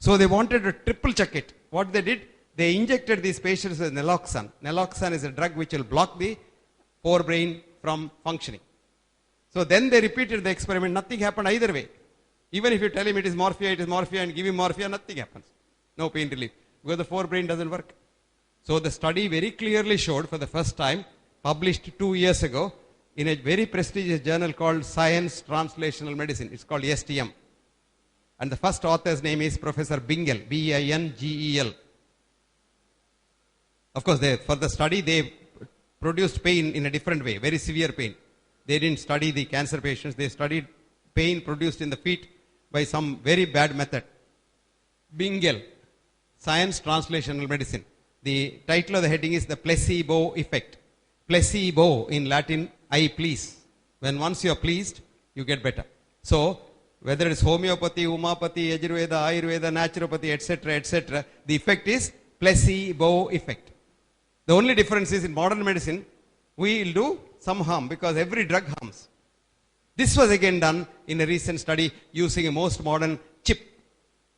So they wanted to triple check it. What they did, they injected these patients with naloxone. Naloxone is a drug which will block the forebrain from functioning. So then they repeated the experiment. Nothing happened either way. Even if you tell him it is morphia, and give him morphia, nothing happens. No pain relief. Because the forebrain doesn't work. So the study very clearly showed for the first time, published 2 years ago, in a very prestigious journal called Science Translational Medicine. It's called STM. And the first author's name is Professor Bingel, B-I-N-G-E-L. Of course, for the study, they produced pain in a different way, very severe pain. They didn't study the cancer patients. They studied pain produced in the feet by some very bad method. Bingel, Science Translational Medicine. The title of the heading is the placebo effect. Placebo in Latin, I please. When once you are pleased, you get better. So, whether it's homeopathy, umapathy, Ayurveda, Ayurveda, naturopathy, etc., the effect is placebo effect. The only difference is in modern medicine, we will do some harm because every drug harms. This was again done in a recent study using a most modern chip,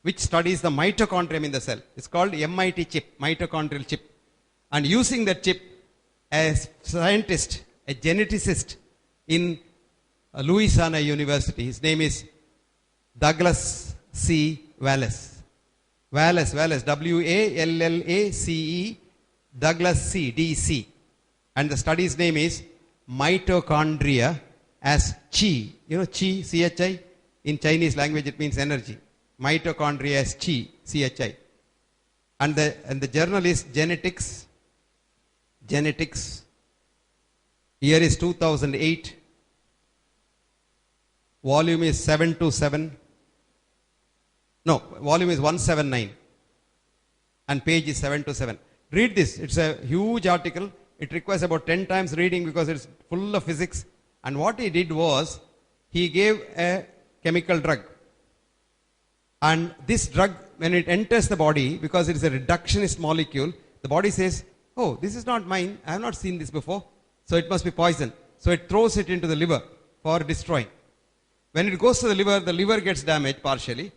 which studies the mitochondrium in the cell. It's called MIT chip, mitochondrial chip. And using that chip, a scientist, a geneticist in Louisiana University, his name is Douglas C. Wallace. Wallace, W-A-L-L-A-C-E, Douglas C, D-C. And the study's name is mitochondria as chi. You know chi, C-H-I? In Chinese language it means energy. Mitochondria as chi, C-H-I. And the journal is Genetics. Year is 2008. Volume is 727. No, volume is 179. And page is 727. Read this. It's a huge article. It requires about 10 times reading because it's full of physics. And what he did was, he gave a chemical drug. And this drug, when it enters the body, because it is a reductionist molecule, the body says, oh, this is not mine. I have not seen this before. So it must be poison. So it throws it into the liver for destroying. When it goes to the liver gets damaged partially.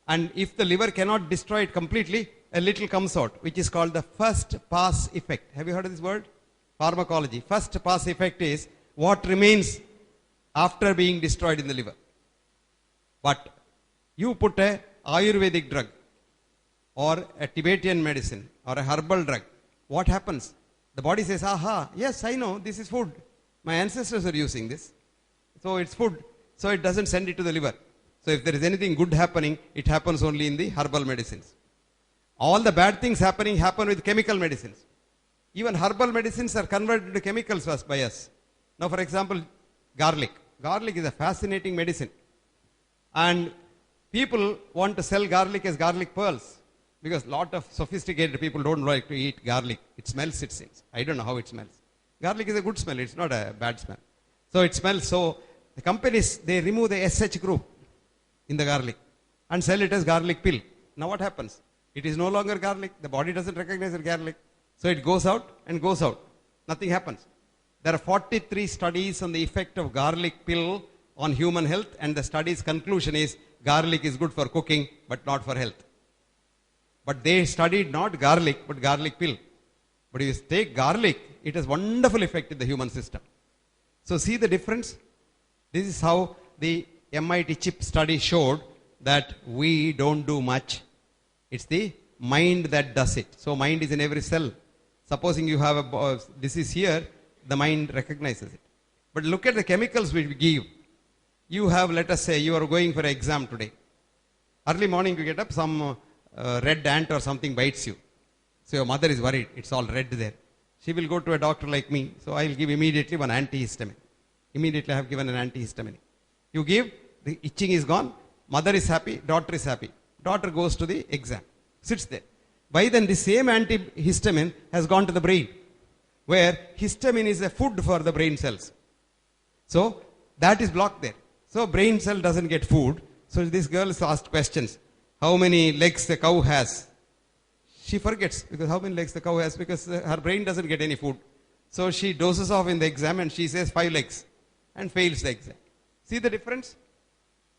And if the liver cannot destroy it completely, a little comes out, which is called the first pass effect. Have you heard of this word? Pharmacology. First pass effect is what remains after being destroyed in the liver. But you put a Ayurvedic drug or a Tibetan medicine or a herbal drug, what happens? The body says, aha, yes, I know, this is food. My ancestors are using this. So it's food. So it doesn't send it to the liver. So if there is anything good happening, it happens only in the herbal medicines. All the bad things happen with chemical medicines. Even herbal medicines are converted to chemicals by us. Now, for example, garlic. Garlic is a fascinating medicine. And people want to sell garlic as garlic pearls because a lot of sophisticated people don't like to eat garlic. It smells, it seems. I don't know how it smells. Garlic is a good smell. It's not a bad smell. So it smells. So the companies, they remove the SH group in the garlic and sell it as garlic pill. Now what happens? It is no longer garlic. The body doesn't recognize it garlic. So it goes out and goes out. Nothing happens. There are 43 studies on the effect of garlic pill on human health, and the study's conclusion is garlic is good for cooking but not for health. But they studied not garlic but garlic pill. But if you take garlic, it has wonderful effect in the human system. So see the difference? This is how the MIT chip study showed that we don't do much. It's the mind that does it. So mind is in every cell. Supposing you have a disease here, the mind recognizes it. But look at the chemicals which we give. You have, let us say, you are going for an exam today. Early morning you get up, some red ant or something bites you. So your mother is worried. It's all red there. She will go to a doctor like me. So I will give immediately one antihistamine. Immediately I have given an antihistamine. You give, the itching is gone. Mother is happy. Daughter is happy. Daughter goes to the exam. Sits there. By then the same antihistamine has gone to the brain, where histamine is a food for the brain cells. So that is blocked there. So brain cell doesn't get food. So this girl is asked questions. How many legs the cow has? She forgets, because how many legs the cow has? Because her brain doesn't get any food. So she dozes off in the exam and she says 5 legs and fails the exam. See the difference?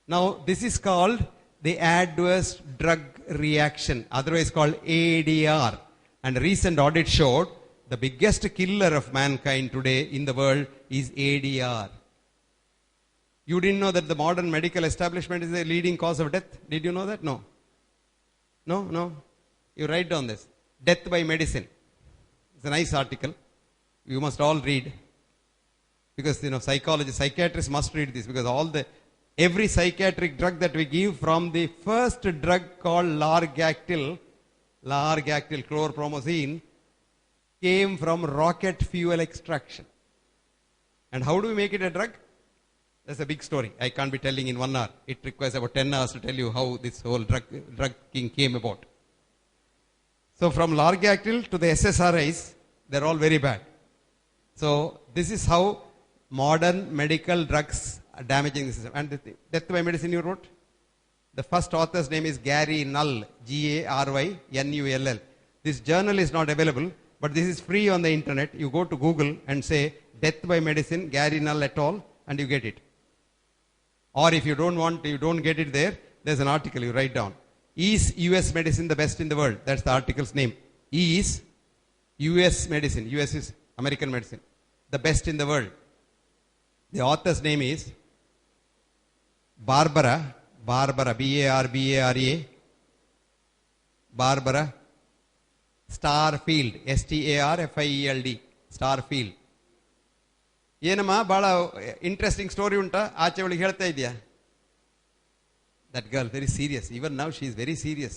Now this is called the adverse drug reaction, otherwise called ADR. And a recent audit showed the biggest killer of mankind today in the world is ADR. You didn't know that the modern medical establishment is the leading cause of death? Did you know that? No. No. You write down this. Death by medicine. It's a nice article. You must all read. Because, psychologists, psychiatrists must read this, because every psychiatric drug that we give, from the first drug called largactil chlorpromazine, came from rocket fuel extraction. And how do we make it a drug? That's a big story. I can't be telling in 1 hour. It requires about 10 hours to tell you how this whole drug king came about. So from largactil to the SSRIs, they're all very bad. So this is how modern medical drugs are damaging the system. And the death by medicine you wrote? The first author's name is Gary Null, G-A-R-Y-N-U-L-L. This journal is not available, but this is free on the internet. You go to Google and say Death by Medicine, Gary Null et al., and you get it. Or if you don't get it there, there's an article you write down. Is US medicine the best in the world? That's the article's name. Is US medicine, US is American medicine, the best in the world? The author's name is Barbara, B-A-R-B-A-R-A, Barbara Starfield, S-T-A-R-F-I-E-L-D, Starfield. ಏನಮ್ಮ ಬಹಳ interesting story ಉಂಟಾ? ಆಚೆ ಒಳಗೆ ಹೇಳ್ತಾ ಇದೆಯಾ? That girl, very serious. Even now she is very serious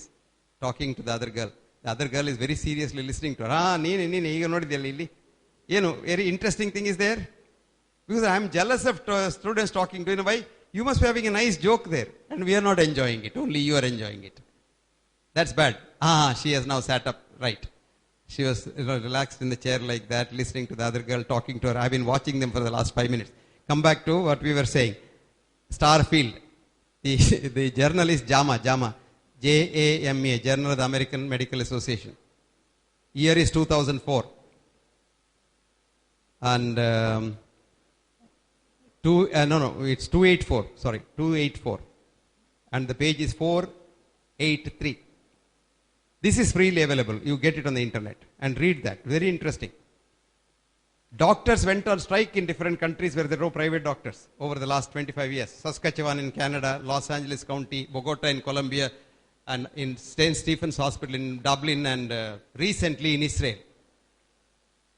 talking to the other girl. The other girl is very seriously listening to her. ನೀನು ಈಗ ನೋಡಿದ್ಯಲ್ಲ ಇಲ್ಲಿ ಏನು very interesting thing is there? Because I am jealous of students talking to you. Why? You must be having a nice joke there and we are not enjoying it. Only you are enjoying it. That's bad. She has now sat up right. She was relaxed in the chair like that, listening to the other girl talking to her. I've been watching them for the last 5 minutes. Come back to what we were saying. Starfield. The journal is JAMA, J-A-M-A, Journal of the American Medical Association. Year is 2004. And it's 284. Sorry, 284. And the page is 483. This is freely available. You get it on the internet and read that. Very interesting. Doctors went on strike in different countries where there were no private doctors over the last 25 years. Saskatchewan in Canada, Los Angeles County, Bogota in Colombia, and in St. Stephen's Hospital in Dublin and recently in Israel.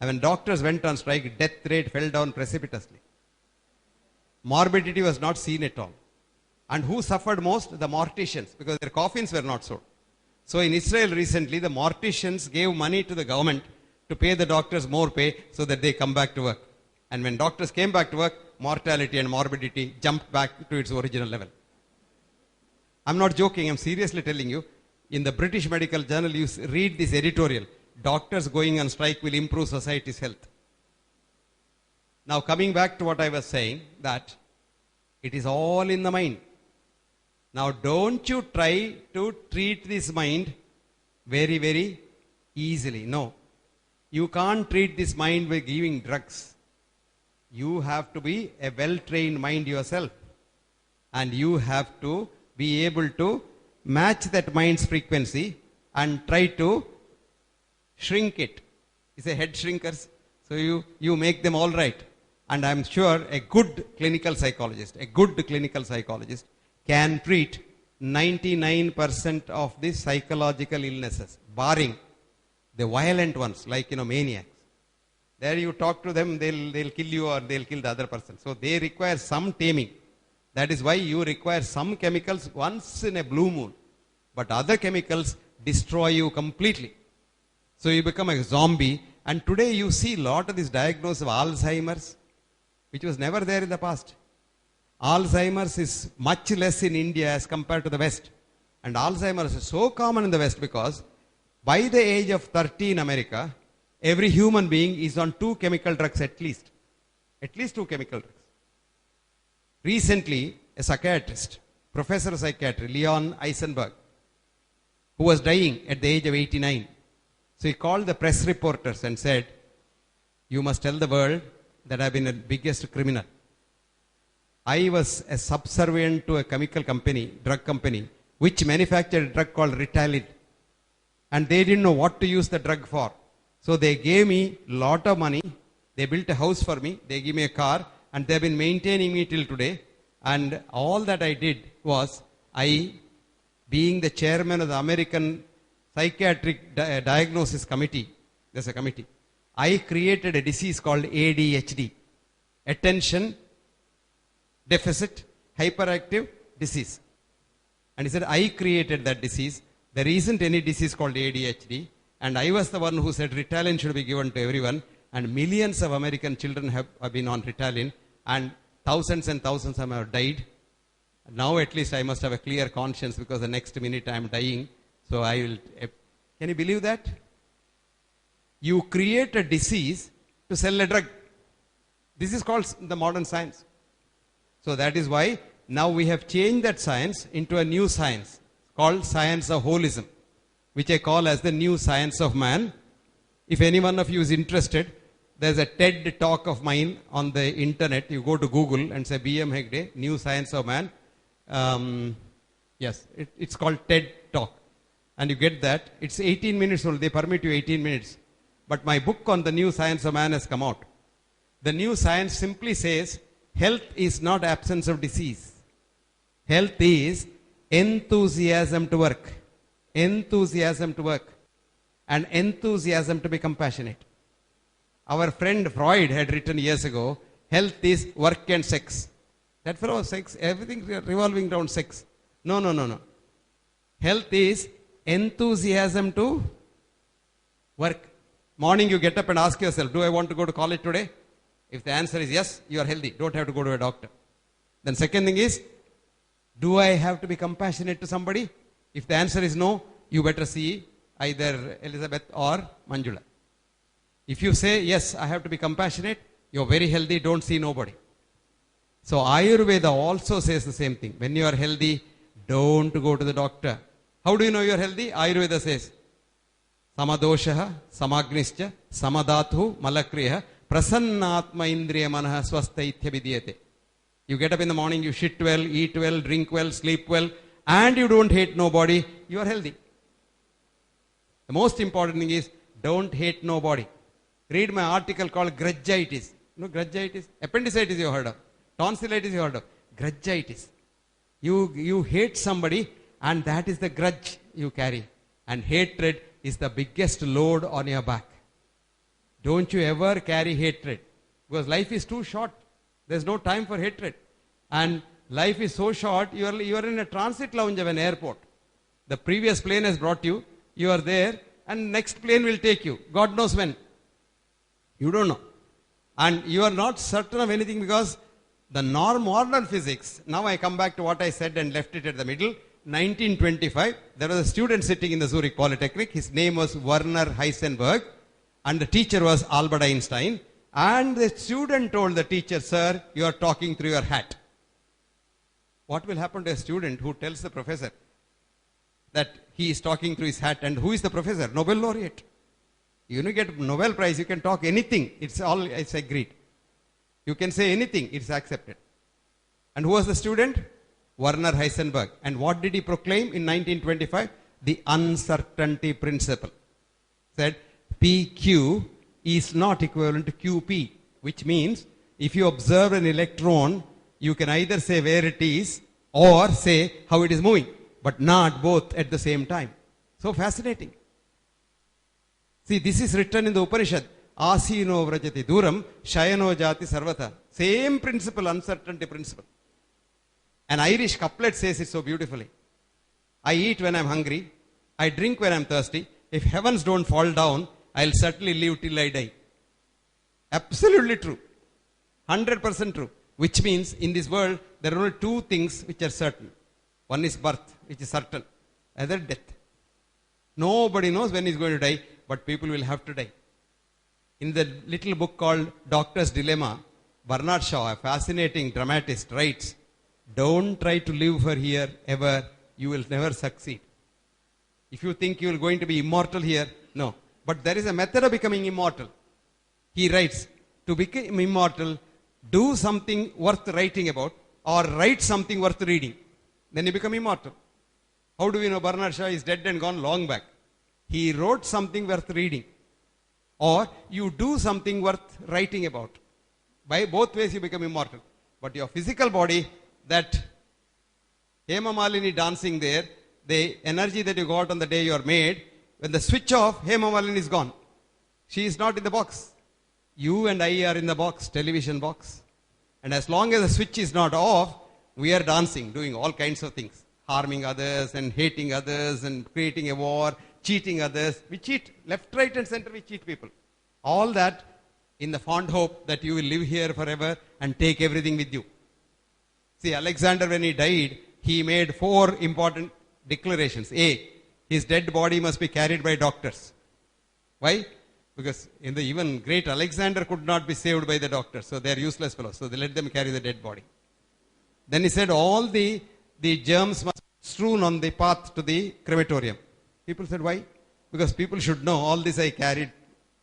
And when doctors went on strike, death rate fell down precipitously. Morbidity was not seen at all. And who suffered most? The morticians, because their coffins were not sold. So in Israel recently, the morticians gave money to the government to pay the doctors more pay so that they come back to work. And when doctors came back to work, mortality and morbidity jumped back to its original level. I'm not joking, I'm seriously telling you. In the British Medical Journal, you read this editorial. Doctors going on strike will improve society's health. Now coming back to what I was saying, that it is all in the mind. Now don't you try to treat this mind very, very easily. No. You can't treat this mind by giving drugs. You have to be a well-trained mind yourself. And you have to be able to match that mind's frequency and try to shrink it. It's a head shrinkers. So you make them all right. And I'm sure a good clinical psychologist can treat 99% of the psychological illnesses, barring the violent ones, like, maniacs. There you talk to them, they'll kill you or they'll kill the other person. So they require some taming. That is why you require some chemicals once in a blue moon. But other chemicals destroy you completely. So you become a zombie. And today you see a lot of this diagnosis of Alzheimer's, which was never there in the past. Alzheimer's is much less in India as compared to the West. And Alzheimer's is so common in the West because by the age of 30 in America, every human being is on 2 chemical drugs at least. At least 2 chemical drugs. Recently, a psychiatrist, professor of psychiatry, Leon Eisenberg, who was dying at the age of 89. So he called the press reporters and said, "You must tell the world that I've been the biggest criminal. I was a subservient to a chemical company, drug company, which manufactured a drug called Ritalin. And they didn't know what to use the drug for. So they gave me a lot of money. They built a house for me. They gave me a car. And they've been maintaining me till today. And all that I did was, being the chairman of the American Psychiatric Diagnosis Committee, there's a committee, I created a disease called ADHD, Attention Deficit Hyperactive Disease." And he said, I created that disease. There isn't any disease called ADHD. And I was the one who said Ritalin should be given to everyone. And millions of American children have been on Ritalin. And thousands and thousands of them have died. Now at least I must have a clear conscience because the next minute I am dying. So I will. Can you believe that? You create a disease to sell a drug. This is called the modern science. So that is why now we have changed that science into a new science called science of holism, which I call as the new science of man. If any one of you is interested, there's a TED talk of mine on the internet. You go to Google and say B.M. Hegde, New Science of Man. Yes, it's called TED Talk. And you get that. It's 18 minutes old. They permit you 18 minutes. But my book on the new science of man has come out. The new science simply says, health is not absence of disease. Health is enthusiasm to work. Enthusiasm to work. And enthusiasm to be compassionate. Our friend Freud had written years ago, health is work and sex. That fellow was sex, everything revolving around sex. No. Health is enthusiasm to work. Morning you get up and ask yourself, do I want to go to college today? If the answer is yes, you are healthy. Don't have to go to a doctor. Then second thing is, do I have to be compassionate to somebody? If the answer is no, you better see either Elizabeth or Manjula. If you say, yes, I have to be compassionate, you're very healthy, don't see nobody. So Ayurveda also says the same thing. When you are healthy, don't go to the doctor. How do you know you are healthy? Ayurveda says, Samadoshaha, Samagnischa, Samadhathu, Malakriya, Prasannatma Indriya Manaha Swastaithya Vidiyate. You get up in the morning, you shit well, eat well, drink well, sleep well, and you don't hate nobody, you are healthy. The most important thing is, don't hate nobody. Read my article called Grudgitis. You know grudgitis? Appendicitis you heard of. Tonsillitis you heard of. Grudgitis. You hate somebody And that is the grudge you carry. And hatred is the biggest load on your back. Don't you ever carry hatred. Because life is too short. There's no time for hatred. And life is so short, you are in a transit lounge of an airport. The previous plane has brought you, you are there, and next plane will take you. God knows when. You don't know. And you are not certain of anything because the modern physics, now I come back to what I said and left it at the middle. 1925, there was a student sitting in the Zurich Polytechnic. His name was Werner Heisenberg, and the teacher was Albert Einstein. And the student told the teacher, sir, you are talking through your hat. What will happen to a student who tells the professor that he is talking through his hat? And who is the professor? Nobel laureate. You get Nobel Prize, you can talk anything. It's agreed. You can say anything, it's accepted. And who was the student? Werner Heisenberg. And what did he proclaim in 1925? The uncertainty principle. Said PQ is not equivalent to QP, which means if you observe an electron, you can either say where it is or say how it is moving, but not both at the same time. So fascinating. See, this is written in the Upanishad. Asino vrajati duram, shayano jati sarvata. Same principle, uncertainty principle. An Irish couplet says it so beautifully. I eat when I'm hungry. I drink when I'm thirsty. If heavens don't fall down, I'll certainly live till I die. Absolutely true. 100% true. Which means in this world, there are only two things which are certain. One is birth, which is certain. Other death. Nobody knows when he's going to die, but people will have to die. In the little book called Doctor's Dilemma, Bernard Shaw, a fascinating dramatist, writes, don't try to live for here ever. You will never succeed. If you think you are going to be immortal here, no. But there is a method of becoming immortal. He writes, to become immortal, do something worth writing about or write something worth reading. Then you become immortal. How do we know Bernard Shaw is dead and gone long back? He wrote something worth reading. Or you do something worth writing about. By both ways you become immortal. But your physical body, that Hema Malini dancing there, the energy that you got on the day you are made, when the switch off, Hema Malini is gone. She is not in the box. You and I are in the box, television box. And as long as the switch is not off, we are dancing, doing all kinds of things. Harming others and hating others and creating a war, cheating others. We cheat. Left, right and center we cheat people. All that in the fond hope that you will live here forever and take everything with you. See, Alexander, when he died, he made 4 important declarations. A, his dead body must be carried by doctors. Why? Because even great Alexander could not be saved by the doctors. So they are useless fellows. So they let them carry the dead body. Then he said all the germs must be strewn on the path to the crematorium. People said, why? Because people should know all this I carried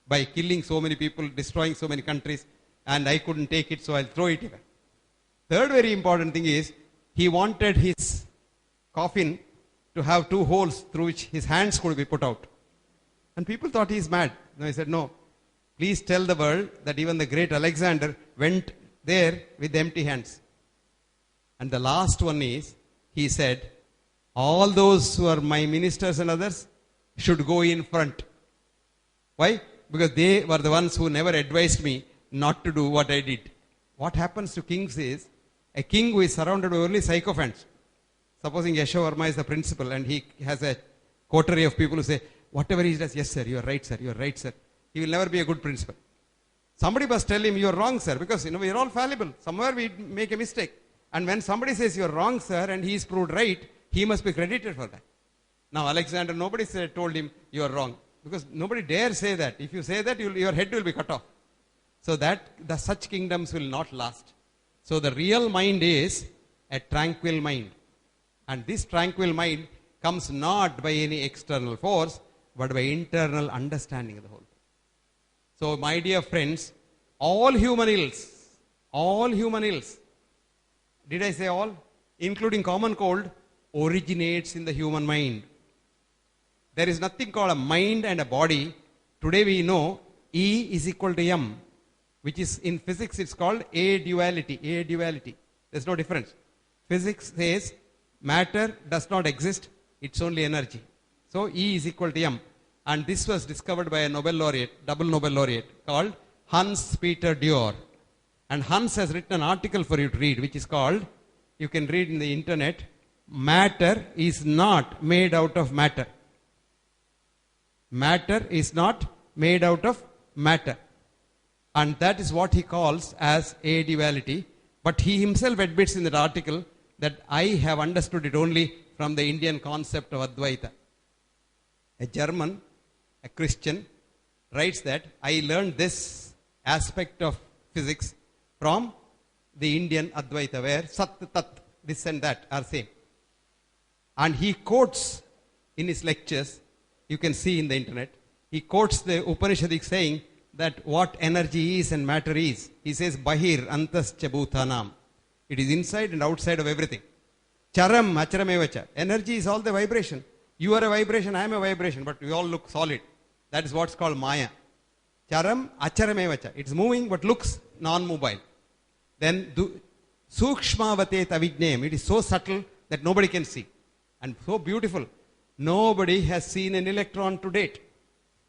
by killing so many people, destroying so many countries, and I couldn't take it, so I'll throw it away. Third very important thing is, he wanted his coffin to have 2 holes through which his hands could be put out. And people thought he is mad. No, he said, no, please tell the world that even the great Alexander went there with empty hands. And the last one is, he said, all those who are my ministers and others should go in front. Why? Because they were the ones who never advised me not to do what I did. What happens to kings is, a king who is surrounded by only sycophants. Supposing Yasho Verma is the principal and he has a coterie of people who say, whatever he does, yes sir, you are right sir, you are right sir. He will never be a good principal. Somebody must tell him, you are wrong sir, because we are all fallible. Somewhere we make a mistake. And when somebody says, you are wrong sir, and he is proved right, he must be credited for that. Now Alexander, nobody told him, you are wrong. Because nobody dare say that. If you say that, your head will be cut off. So that such kingdoms will not last. So the real mind is a tranquil mind. And this tranquil mind comes not by any external force, but by internal understanding of the whole. So my dear friends, all human ills, did I say all? Including common cold, originates in the human mind. There is nothing called a mind and a body. Today we know E is equal to M, which is in physics it's called a duality. There's no difference. Physics says Matter does not exist, it's only energy. So E is equal to M. And this was discovered by a Nobel laureate, double Nobel laureate, called Hans Peter Dewar. And Hans has written an article for you to read, which is called, you can read in the internet, Matter is not made out of matter. Matter is not made out of matter. And that is what he calls as a duality. But he himself admits in that article that I have understood it only from the Indian concept of Advaita. A German, a Christian, writes that I learned this aspect of physics from the Indian Advaita, where Sat, Tat, this and that are same. And he quotes in his lectures, you can see in the internet, he quotes the Upanishadic saying that what energy is and matter is. He says, Bahir antascha bhutanam. It is inside and outside of everything. Charam acharamevacha. Energy is all the vibration. You are a vibration, I am a vibration, but we all look solid. That is what's called Maya. Charam acharamevacha. It's moving but looks non-mobile. Then sukshmavate tavijnayam. It is so subtle that nobody can see. And so beautiful. Nobody has seen an electron to date.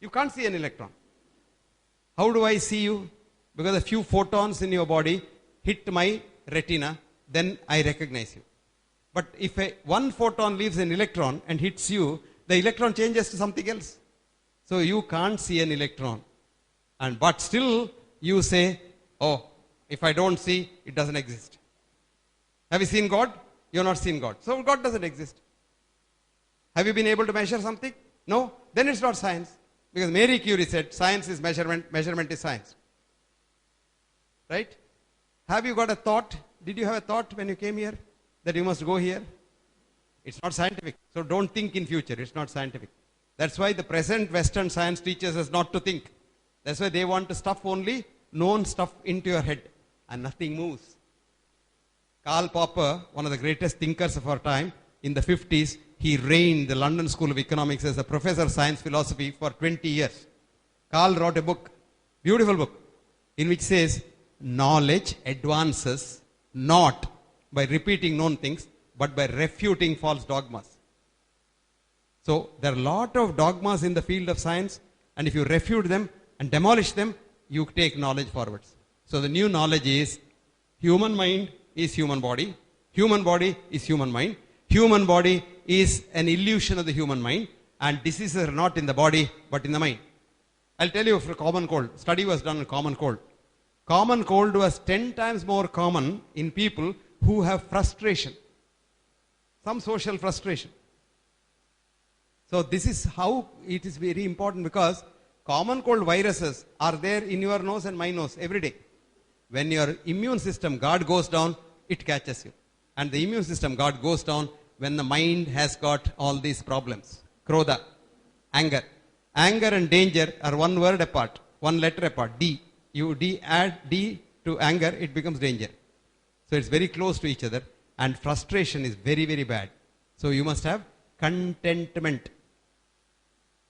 You can't see an electron. How do I see you? Because a few photons in your body hit my retina, then I recognize you. But if one photon leaves an electron and hits you, the electron changes to something else. So you can't see an electron. But still you say, oh, if I don't see, it doesn't exist. Have you seen God? You have not seen God. So God doesn't exist. Have you been able to measure something? No? Then it's not science. Because Marie Curie said, science is measurement, measurement is science. Right? Have you got a thought? Did you have a thought when you came here that you must go here? It's not scientific. So don't think in future. It's not scientific. That's why the present Western science teaches us not to think. That's why they want to stuff only known stuff into your head and nothing moves. Karl Popper, one of the greatest thinkers of our time, in the 50s, he reigned the London School of Economics as a professor of science philosophy for 20 years. Karl wrote a book, beautiful book, in which says, knowledge advances not by repeating known things, but by refuting false dogmas. So there are a lot of dogmas in the field of science, and if you refute them and demolish them, you take knowledge forwards. So the new knowledge is, human mind is human body is human mind, human body is an illusion of the human mind, and diseases are not in the body but in the mind. I'll tell you for common cold. Study was done on common cold. Common cold was 10 times more common in people who have frustration, some social frustration. So this is how it is very important, because common cold viruses are there in your nose and my nose every day. When your immune system guard goes down, it catches you. And the immune system guard goes down when the mind has got all these problems. Krodha, anger. Anger and danger are one word apart, one letter apart, D. You add D to anger, it becomes danger. So it's very close to each other, and frustration is very, very bad. So you must have contentment.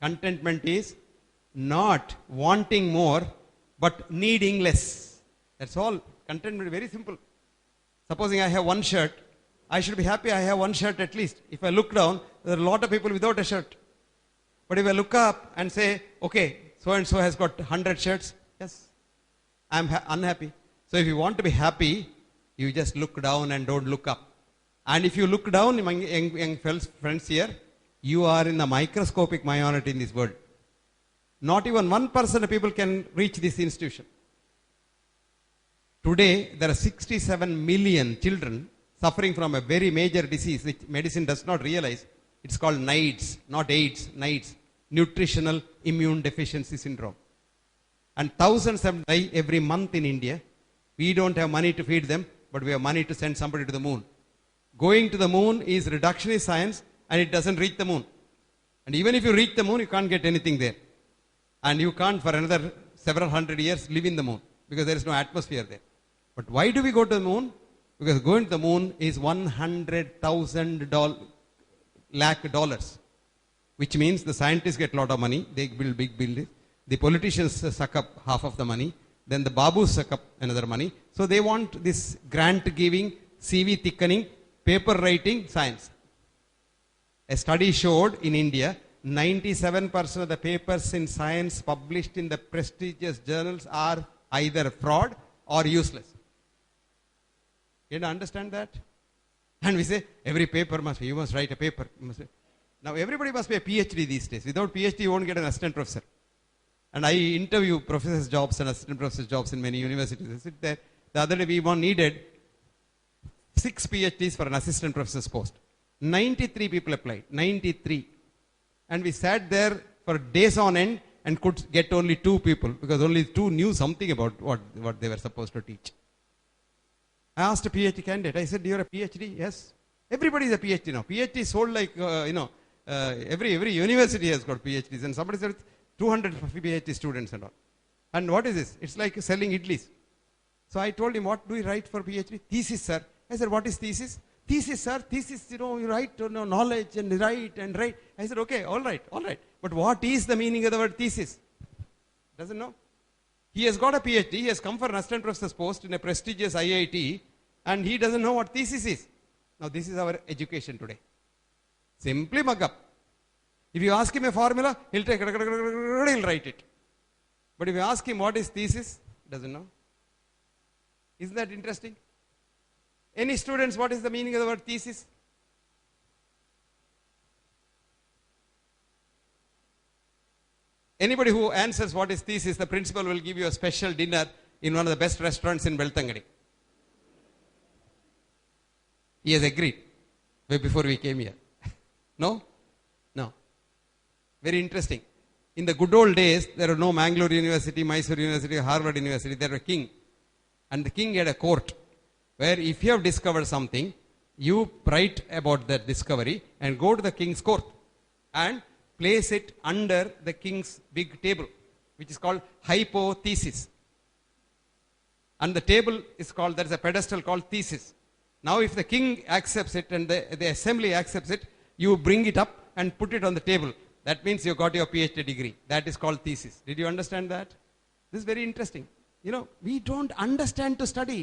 Contentment is not wanting more, but needing less. That's all. Contentment is very simple. Supposing I have one shirt, I should be happy I have one shirt at least. If I look down, there are a lot of people without a shirt. But if I look up and say, okay, so-and-so has got 100 shirts, yes, I'm unhappy. So if you want to be happy, you just look down and don't look up. And if you look down, among young friends here, you are in the microscopic minority in this world. Not even 1% of people can reach this institution. Today, there are 67 million children suffering from a very major disease which medicine does not realize. It's called NIDS, not AIDS, NIDS, Nutritional Immune Deficiency Syndrome. And thousands have died every month in India. We don't have money to feed them, but we have money to send somebody to the moon. Going to the moon is reductionist science, and it doesn't reach the moon. And even if you reach the moon, you can't get anything there. And you can't for another several hundred years live in the moon, because there is no atmosphere there. But why do we go to the moon? Because going to the moon is $100,000 lakh, which means the scientists get a lot of money, they build big buildings, the politicians suck up half of the money, then the babus suck up another money. So they want this grant giving, CV thickening, paper writing science. A study showed in India, 97% of the papers in science published in the prestigious journals are either fraud or useless. You understand that? And we say, every paper must be, you must write a paper. Now everybody must be a PhD these days. Without PhD, you won't get an assistant professor. And I interview professors' jobs and assistant professors' jobs in many universities. I sit there. The other day, we needed 6 PhDs for an assistant professor's post. 93 people applied. 93. And we sat there for days on end and could get only 2 people because only 2 knew something about what they were supposed to teach. I asked a PhD candidate. I said, "You're a PhD?" "Yes." Everybody is a PhD now. PhD is sold like, every university has got PhDs. And somebody said, 250 PhD students and all. And what is this? It's like selling idlis. So I told him, "What do you write for PhD?" "Thesis, sir." I said, "What is thesis?" "Thesis, sir. Thesis, you write knowledge and write and write." I said, "Okay, all right. But what is the meaning of the word thesis?" Doesn't know. He has got a PhD. He has come for an assistant professor's post in a prestigious IIT, and he doesn't know what thesis is. Now, this is our education today. Simply mug up. If you ask him a formula, he'll write it. But if you ask him what is thesis, he doesn't know. Isn't that interesting? Any students, what is the meaning of the word thesis? Anybody who answers what is thesis, the principal will give you a special dinner in one of the best restaurants in Beltangadi. He has agreed way before we came here. No? No. Very interesting. In the good old days, there were no Mangalore University, Mysore University, Harvard University. There was a king. And the king had a court where if you have discovered something, you write about that discovery and go to the king's court and place it under the king's big table, which is called hypothesis. And the table is called, there is a pedestal called thesis. Now if the king accepts it and the assembly accepts it, you bring it up and put it on the table. That means you got your PhD degree. That is called thesis. Did you understand that? This is very interesting. We don't understand to study.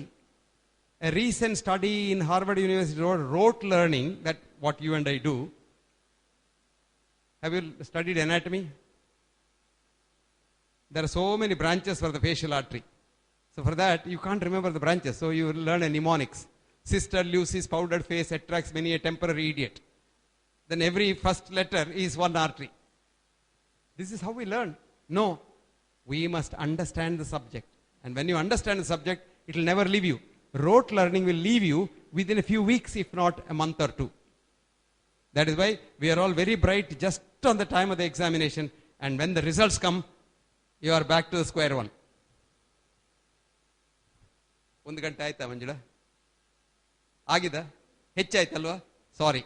A recent study in Harvard University rote learning, that what you and I do. Have you studied anatomy? There are so many branches for the facial artery. So for that, you can't remember the branches. So you learn a mnemonics. Sister Lucy's powdered face attracts many a temporary idiot. Then every first letter is one artery. This is how we learn. No, we must understand the subject. And when you understand the subject, it will never leave you. Rote learning will leave you within a few weeks, if not a month or 2. That is why we are all very bright just on the time of the examination. And when the results come, you are back to the square one. ಒಂದು ಗಂಟೆ ಆಯ್ತಾ ಮಂಜುಳ? ಆಗಿದ? ಹೆಚ್ಚಾಯ್ತಲ್ವಾ? ಸಾರಿ.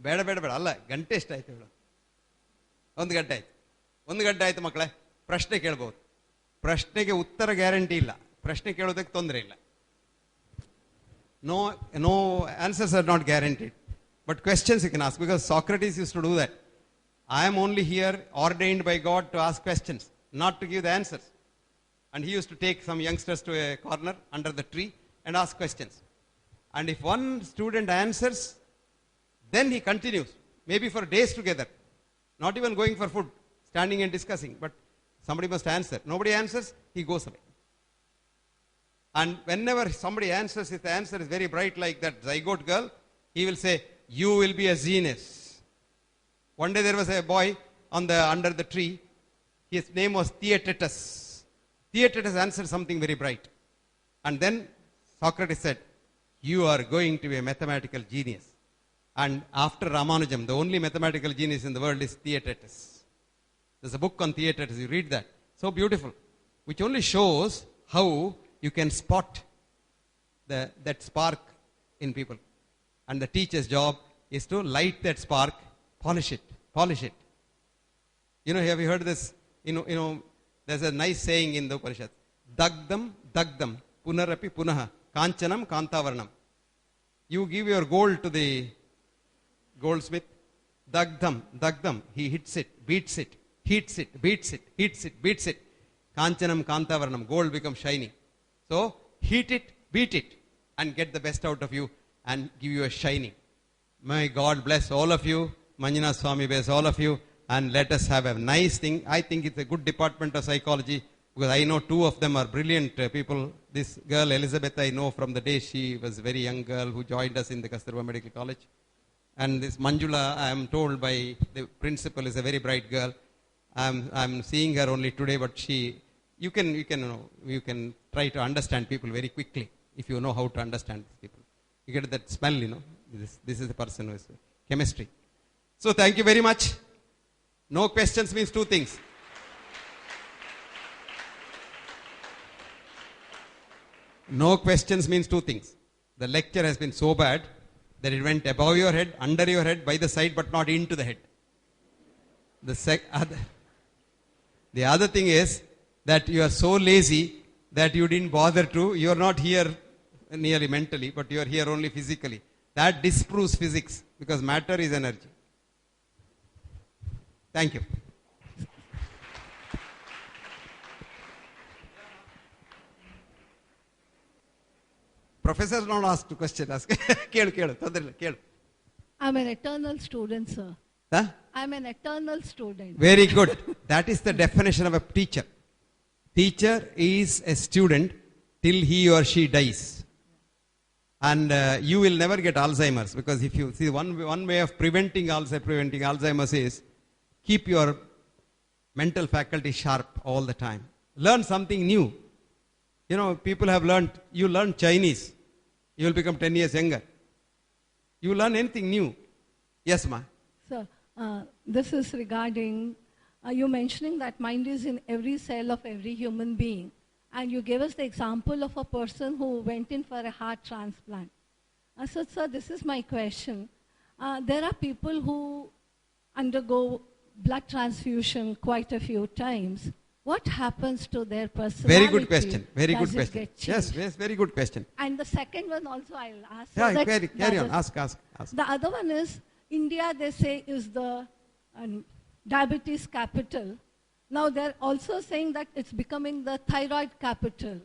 ಬೇಡ ಅಲ್ಲ, ಗಂಟೆ ಎಷ್ಟಾಯ್ತು ಹೇಳು? 1 ಗಂಟೆ ಆಯ್ತು. 1 ಗಂಟೆ ಆಯ್ತು ಮಕ್ಕಳೇ. ಪ್ರಶ್ನೆ ಕೇಳ್ಬೋದು. ಪ್ರಶ್ನೆಗೆ ಉತ್ತರ ಗ್ಯಾರಂಟಿ ಇಲ್ಲ. ಪ್ರಶ್ನೆ ಕೇಳೋದಕ್ಕೆ ತೊಂದರೆ ಇಲ್ಲ. No answers are not guaranteed. But questions you can ask, because Socrates used to do that. I am only here ordained by God to ask questions, not to give the answers. And he used to take some youngsters to a corner under the tree and ask questions. And if one student answers, then he continues, maybe for days together, not even going for food, standing and discussing, but somebody must answer. Nobody answers, he goes away. And whenever somebody answers, if the answer is very bright like that zygote girl, he will say, "You will be a genius." One day there was a boy under the tree. His name was Theaetetus. Theaetetus answered something very bright. And then Socrates said, "You are going to be a mathematical genius." And after Ramanujam, the only mathematical genius in the world is Theaetetus. There's a book on Theaetetus. You read that. So beautiful. Which only shows how you can spot that spark in people. And the teacher's job is to light that spark, polish it. Have you heard this? There's a nice saying in the Upanishad. Dagdam, punarapi punaha, kanchanam kantavarnam. You give your gold to the goldsmith. Dagdam, he hits it, beats it, heats it, beats it. Kanchanam kantavarnam, gold becomes shiny. So, heat it, beat it, and get the best out of you and give you a shining. May God bless all of you. Manjuna Swami bless all of you. And let us have a nice thing. I think it's a good department of psychology because I know two of them are brilliant people. This girl, Elizabeth, I know from the day she was a very young girl who joined us in the Kasturba Medical College. And this Manjula, I am told by the principal, is a very bright girl. I'm seeing her only today, but you can try to understand people very quickly if you know how to understand people. You get that smell, this is the person who is chemistry. So thank you very much. No questions means two things. No questions means two things. The lecture has been so bad that it went above your head, under your head, by the side, but not into the head. The other thing is that you are so lazy that you didn't bother to. You are not here nearly mentally, but you are here only physically. That disproves physics because matter is energy. Thank you. Professor not asked a question. Ask. I'm an eternal student, sir. Huh? I'm an eternal student. Very good. That is the definition of a teacher. Teacher is a student till he or she dies. And you will never get Alzheimer's because if you see one way of preventing Alzheimer's is keep your mental faculty sharp all the time. Learn something new. People have learned, you learn Chinese, you will become 10 years younger. You learn anything new. Yes, ma. Sir, this is regarding you mentioning that mind is in every cell of every human being. And you gave us the example of a person who went in for a heart transplant. So, sir, this is my question. There are people who undergo blood transfusion quite a few times. What happens to their personality? Very good question. Very good question. Yes, very good question. And the second one also I'll ask. Yeah, carry on. Ask. The other one is, India, they say, is the diabetes capital. Now they're also saying that it's becoming the thyroid capital.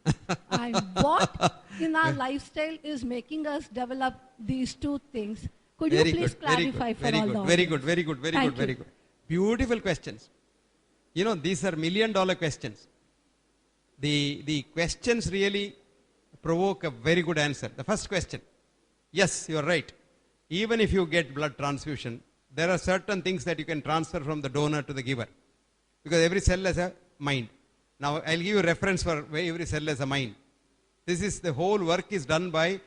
And what in our lifestyle is making us develop these two things? Could you please clarify for all the audience? Very good. Beautiful questions. These are $1 million questions. The questions really provoke a very good answer. The first question, yes, you are right. Even if you get blood transfusion, there are certain things that you can transfer from the donor to the giver. Because every cell has a mind. Now, I'll give you a reference for where every cell has a mind. The whole work is done by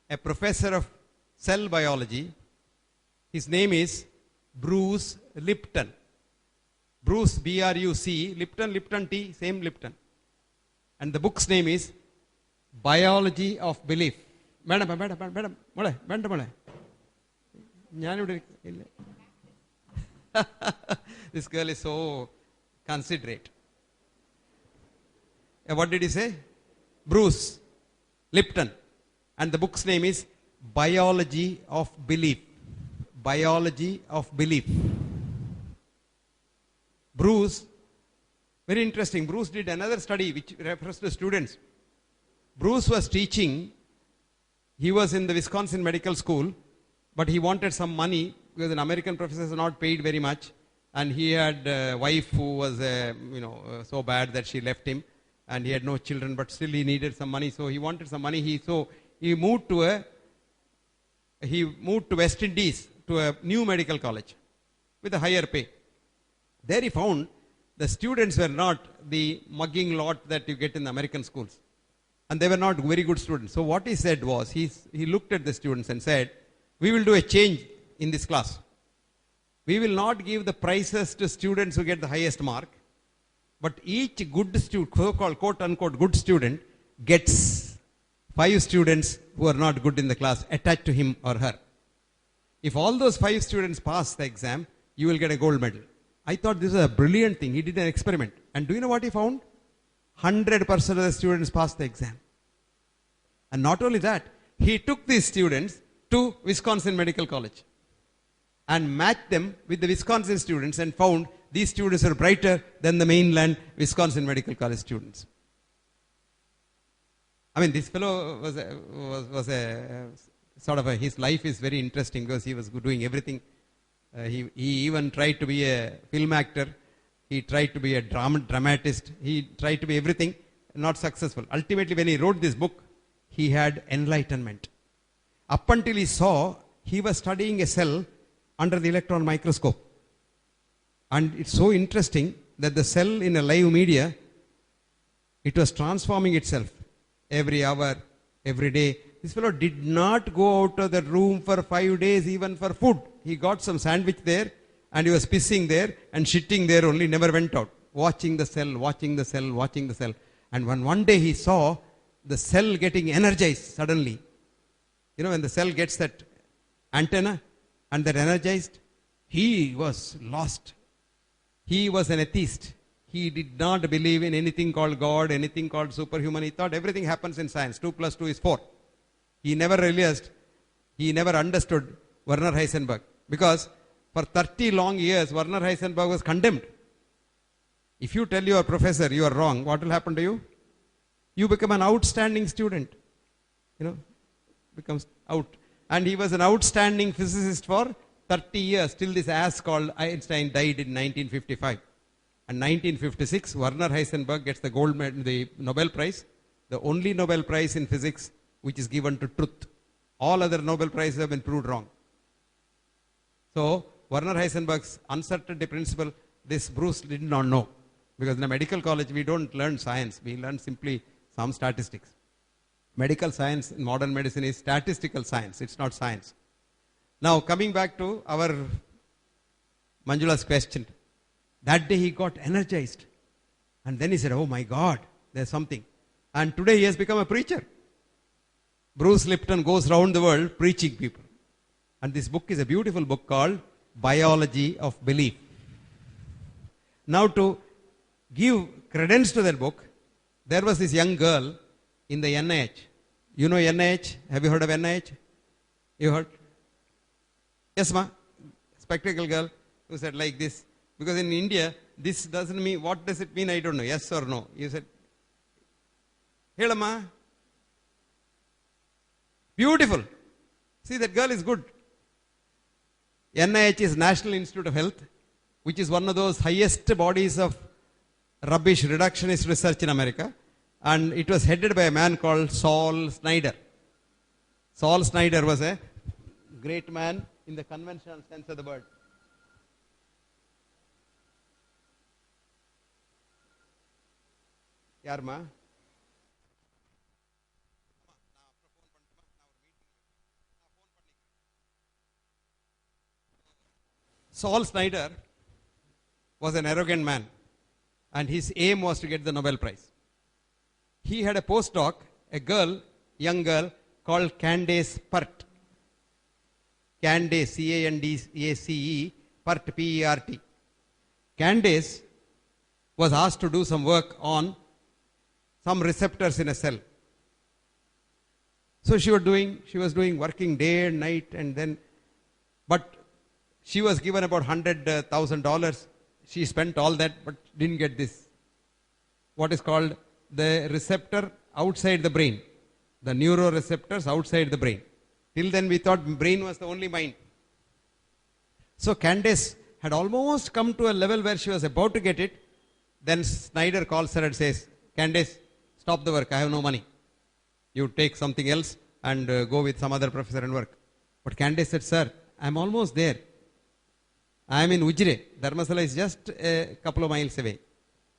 a professor of cell biology. His name is Bruce Lipton. Bruce, B-R-U-C, Lipton T, same Lipton. And the book's name is Biology of Belief. Madam. This girl is so considerate. What did he say? Bruce Lipton. And the book's name is Biology of Belief. Biology of Belief. Bruce, very interesting. Bruce did another study which refers to students. Bruce was teaching. He was in the Wisconsin Medical School, but he wanted some money because an American professor is not paid very much. And he had a wife who was, so bad that she left him, and he had no children, but still he needed some money. So he wanted some money. He moved to West Indies to a new medical college with a higher pay. There he found the students were not the mugging lot that you get in the American schools. And they were not very good students. So what he said was, he looked at the students and said, we will do a change in this class. We will not give the prizes to students who get the highest mark, but each good student, so-called quote-unquote good student, gets 5 students who are not good in the class attached to him or her. If all those 5 students pass the exam, you will get a gold medal. I thought this was a brilliant thing. He did an experiment. And do you know what he found? 100% of the students passed the exam. And not only that, he took these students to Wisconsin Medical College and matched them with the Wisconsin students and found these students are brighter than the mainland Wisconsin Medical College students. I mean, this fellow was a his life is very interesting because he was doing everything. He even tried to be a film actor. He tried to be a dramatist. He tried to be everything, not successful. Ultimately, when he wrote this book, he had enlightenment. Up until he saw, he was studying a cell under the electron microscope. And it's so interesting that the cell in a live media, it was transforming itself every hour, every day. This fellow did not go out of the room for 5 days even for food. He got some sandwich there and he was pissing there and shitting there only, never went out. Watching the cell, watching the cell, watching the cell. And when one day he saw the cell getting energized suddenly. You know, when the cell gets that antenna and that energized, he was lost. He was an atheist. He did not believe in anything called God, anything called superhuman. He thought everything happens in science. 2 plus 2 is 4. He never realized, he never understood Werner Heisenberg. Because for 30 long years, Werner Heisenberg was condemned. If you tell your professor you are wrong, what will happen to you? You become an outstanding student. You know, becomes out. And he was an outstanding physicist for 30 years, till this ass called Einstein died in 1955. And 1956, Werner Heisenberg gets the gold medal, the Nobel Prize, the only Nobel Prize in physics which is given to truth. All other Nobel Prizes have been proved wrong. So, Werner Heisenberg's uncertainty principle, this Bruce did not know. Because in a medical college, we don't learn science. We learn simply some statistics. Medical science in modern medicine is statistical science. It's not science. Now, coming back to our Manjula's question. That day he got energized. And then he said, oh my God, there's something. And today he has become a preacher. Bruce Lipton goes around the world preaching people. And this book is a beautiful book called Biology of Belief. Now to give credence to that book, there was this young girl in the NIH. You know NIH? Have you heard of NIH? You heard? Yes, ma. Spectacle girl who said like this. Because in India, this doesn't mean, what does it mean? I don't know. Yes or no? You said, Helama. Beautiful. See, that girl is good. NIH is National Institute of Health, which is one of those highest bodies of rubbish reductionist research in America. And it was headed by a man called Saul Snyder. Saul Snyder was a great man in the conventional sense of the word. Yarma? Saul Snyder was an arrogant man, and his aim was to get the Nobel Prize. He had a postdoc, a girl, young girl, called Candace Pert. Candace, C-A-N-D-A-C-E, Pert, P-E-R-T. Candace was asked to do some work on some receptors in a cell. So she was doing working day and night, and then, but she was given about $100,000. She spent all that, but didn't get this. What is called the receptor outside the brain. The neuroreceptors outside the brain. Till then we thought brain was the only mind. So Candace had almost come to a level where she was about to get it. Then Snyder calls her and says, Candace, stop the work. I have no money. You take something else and go with some other professor and work. But Candace said, sir, I'm almost there. I am in Ujjire. Dharmasala is just a couple of miles away.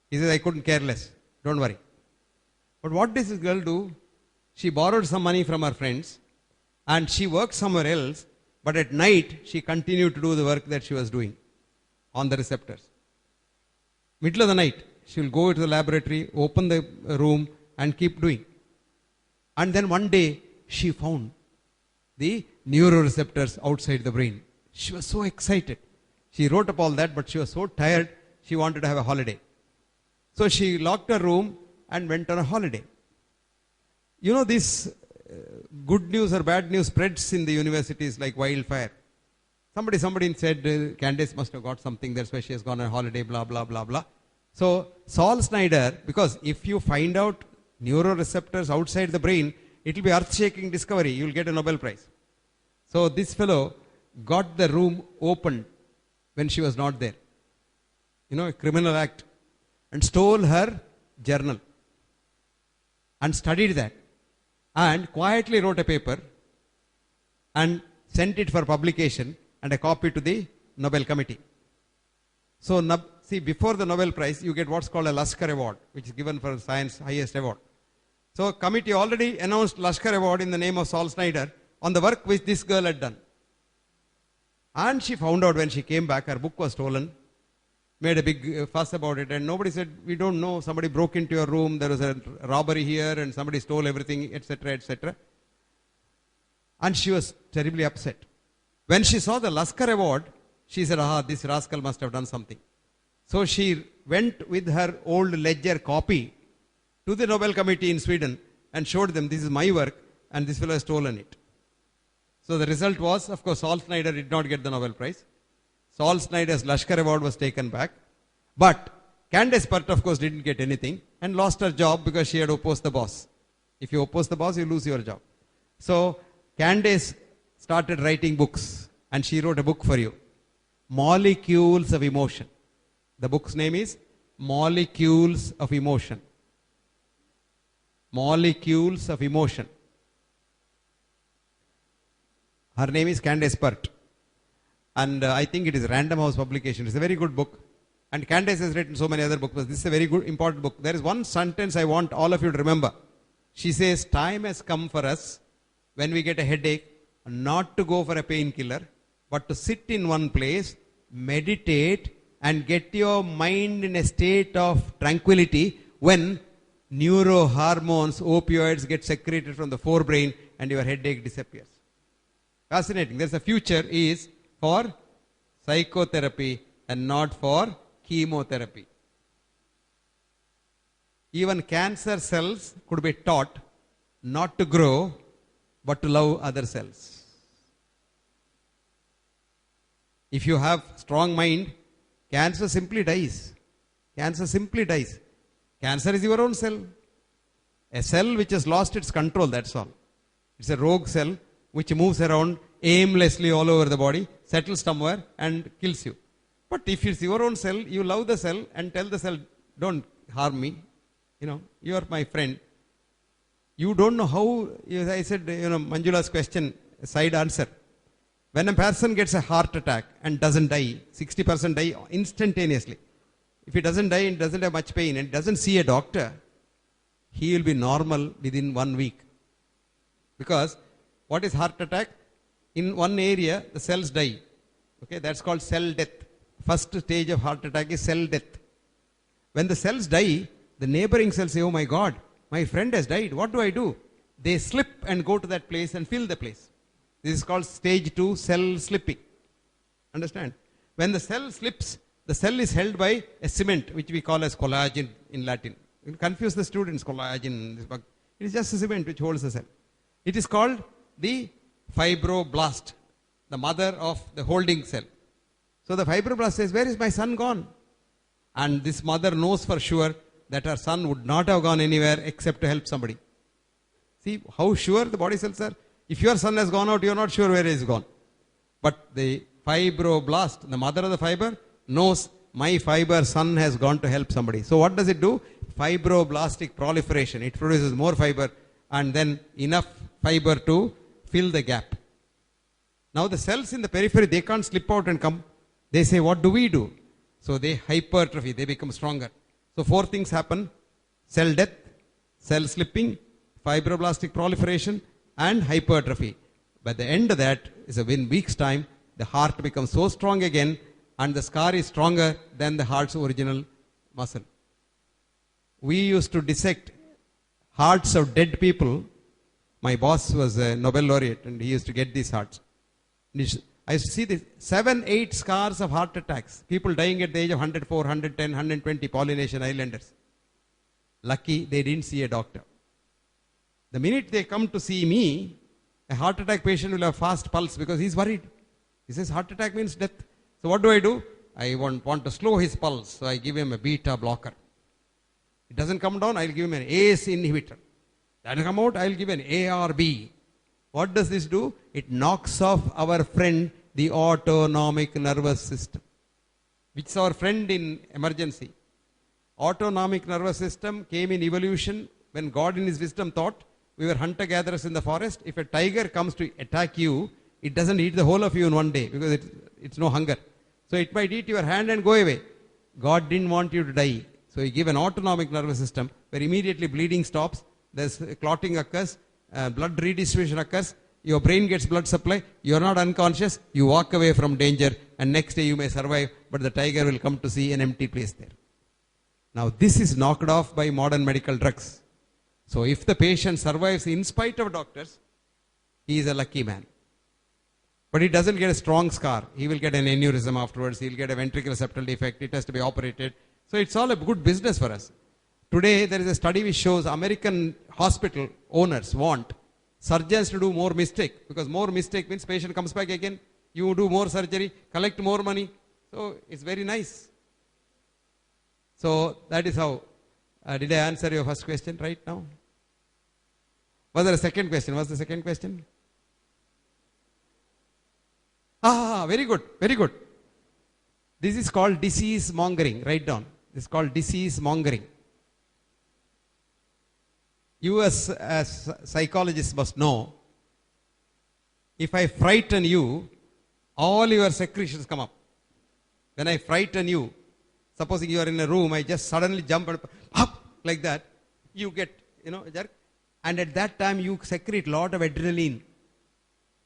He says, I couldn't care less. Don't worry. But what does this girl do? She borrowed some money from her friends and she worked somewhere else, but at night she continued to do the work that she was doing on the receptors. Middle of the night, she will go to the laboratory, open the room and keep doing. And then one day she found the neuroreceptors outside the brain. She was so excited. She wrote up all that, but she was so tired, she wanted to have a holiday. So she locked her room and went on a holiday. You know, this good news or bad news spreads in the universities like wildfire. Somebody said, Candace must have got something, that's why she has gone on a holiday, blah, blah, blah, blah. So Saul Snyder, because if you find out neuroreceptors outside the brain, it will be earth-shaking discovery. You will get a Nobel Prize. So this fellow got the room opened when she was not there. A criminal act. And stole her journal. And studied that. And quietly wrote a paper. And sent it for publication and a copy to the Nobel Committee. So, see, before the Nobel Prize, you get what's called a Laskar Award, which is given for science highest award. So, committee already announced Laskar Award in the name of Saul Snyder on the work which this girl had done. And she found out when she came back, her book was stolen, made a big fuss about it, and nobody said, we don't know, somebody broke into your room, there was a robbery here, and somebody stole everything, etc., etc. And she was terribly upset. When she saw the Laskar Award, she said, this rascal must have done something. So she went with her old ledger copy to the Nobel Committee in Sweden and showed them, this is my work, and this fellow has stolen it. So the result was, of course, Saul Snyder did not get the Nobel Prize. Saul Snyder's Laskar Award was taken back. But Candace Pert, of course, didn't get anything and lost her job because she had opposed the boss. If you oppose the boss, you lose your job. So Candace started writing books, and she wrote a book for you, Molecules of Emotion. The book's name is Molecules of Emotion. Molecules of Emotion. Her name is Candace Pert. And I think it is Random House publication. It's a very good book. And Candace has written so many other books, but this is a very good, important book. There is one sentence I want all of you to remember. She says, time has come for us when we get a headache, not to go for a painkiller, but to sit in one place, meditate, and get your mind in a state of tranquility when neurohormones, opioids get secreted from the forebrain and your headache disappears. Fascinating. There's a future is for psychotherapy and not for chemotherapy. Even cancer cells could be taught not to grow, but to love other cells. If you have strong mind, cancer simply dies. Cancer simply dies. Cancer is your own cell. A cell which has lost its control, that's all. It's a rogue cell which moves around aimlessly all over the body, settles somewhere and kills you. But if it's your own cell, you love the cell and tell the cell, don't harm me. You are my friend. You don't know how, as I said, Manjula's question, side answer. When a person gets a heart attack and doesn't die, 60% die instantaneously. If he doesn't die and doesn't have much pain and doesn't see a doctor, he will be normal within 1 week. Because what is heart attack? In one area, the cells die. Okay, that's called cell death. First stage of heart attack is cell death. When the cells die, the neighboring cells say, oh my God, my friend has died. What do I do? They slip and go to that place and fill the place. This is called stage 2 cell slipping. Understand? When the cell slips, the cell is held by a cement, which we call as collagen in Latin. You confuse the students, collagen. It is just a cement which holds the cell. It is called the fibroblast, the mother of the holding cell. So the fibroblast says, where is my son gone? And this mother knows for sure that her son would not have gone anywhere except to help somebody. See how sure the body cells are? If your son has gone out, you are not sure where he is gone. But the fibroblast, the mother of the fiber, knows my fiber son has gone to help somebody. So what does it do? Fibroblastic proliferation. It produces more fiber and then enough fiber to fill the gap. Now the cells in the periphery, they can't slip out and come. They say, what do we do? So they hypertrophy, they become stronger. So 4 things happen: cell death, cell slipping, fibroblastic proliferation, and hypertrophy. By the end of that, is in weeks' time, the heart becomes so strong again, and the scar is stronger than the heart's original muscle. We used to dissect hearts of dead people. My boss was a Nobel laureate, and he used to get these hearts. I used to see this 7-8 scars of heart attacks. People dying at the age of 104, 110, 120, Polynesian Islanders. Lucky they didn't see a doctor. The minute they come to see me, a heart attack patient will have fast pulse because he's worried. He says heart attack means death. So what do? I want to slow his pulse, so I give him a beta blocker. It doesn't come down, I'll give him an ACE inhibitor. That will come out, I'll give an ARB. What does this do? It knocks off our friend, the autonomic nervous system, which is our friend in emergency. Autonomic nervous system came in evolution when God in his wisdom thought we were hunter-gatherers in the forest. If a tiger comes to attack you, it doesn't eat the whole of you in one day because it's no hunger. So it might eat your hand and go away. God didn't want you to die. So he gave an autonomic nervous system where immediately bleeding stops, there's clotting occurs, blood redistribution occurs, your brain gets blood supply, you are not unconscious, you walk away from danger, and next day you may survive, but the tiger will come to see an empty place there. Now this is knocked off by modern medical drugs. So if the patient survives in spite of doctors, he is a lucky man. But he doesn't get a strong scar. He will get an aneurysm afterwards, he will get a ventricular septal defect, it has to be operated. So it's all a good business for us. Today there is a study which shows American hospital owners want surgeons to do more mistake, because more mistake means patient comes back again, you do more surgery, collect more money. So it's very nice. So that is how. Did I answer your first question right now? Was there a second question? What's the second question? Very good, very good. This is called disease mongering. Write down. This is called disease mongering. You as psychologists must know, if I frighten you, all your secretions come up. When I frighten you, supposing you are in a room, I just suddenly jump up like that, you get, jerk. And at that time you secrete a lot of adrenaline.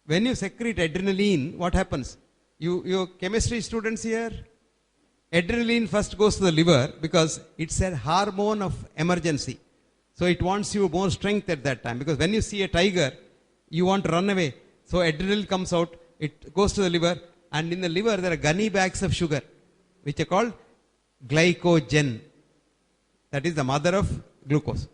When you secrete adrenaline, what happens? You chemistry students here, adrenaline first goes to the liver because it's a hormone of emergency. So it wants you more strength at that time, because when you see a tiger, you want to run away. So adrenaline comes out, it goes to the liver, and in the liver there are gunny bags of sugar, which are called glycogen. That is the mother of glucose.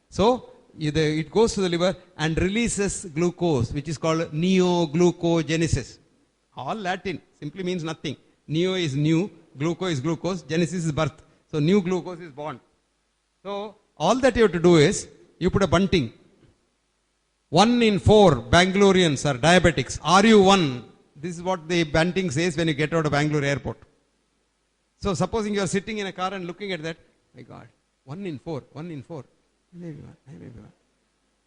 So it goes to the liver and releases glucose, which is called neoglucogenesis. All Latin, simply means nothing. Neo is new, gluco is glucose, genesis is birth. So new glucose is born. So all that you have to do is, you put a bunting. 1 in 4 Bangaloreans are diabetics. Are you one? This is what the bunting says when you get out of Bangalore airport. So supposing you are sitting in a car and looking at that, my God, 1 in 4, 1 in 4. Maybe one.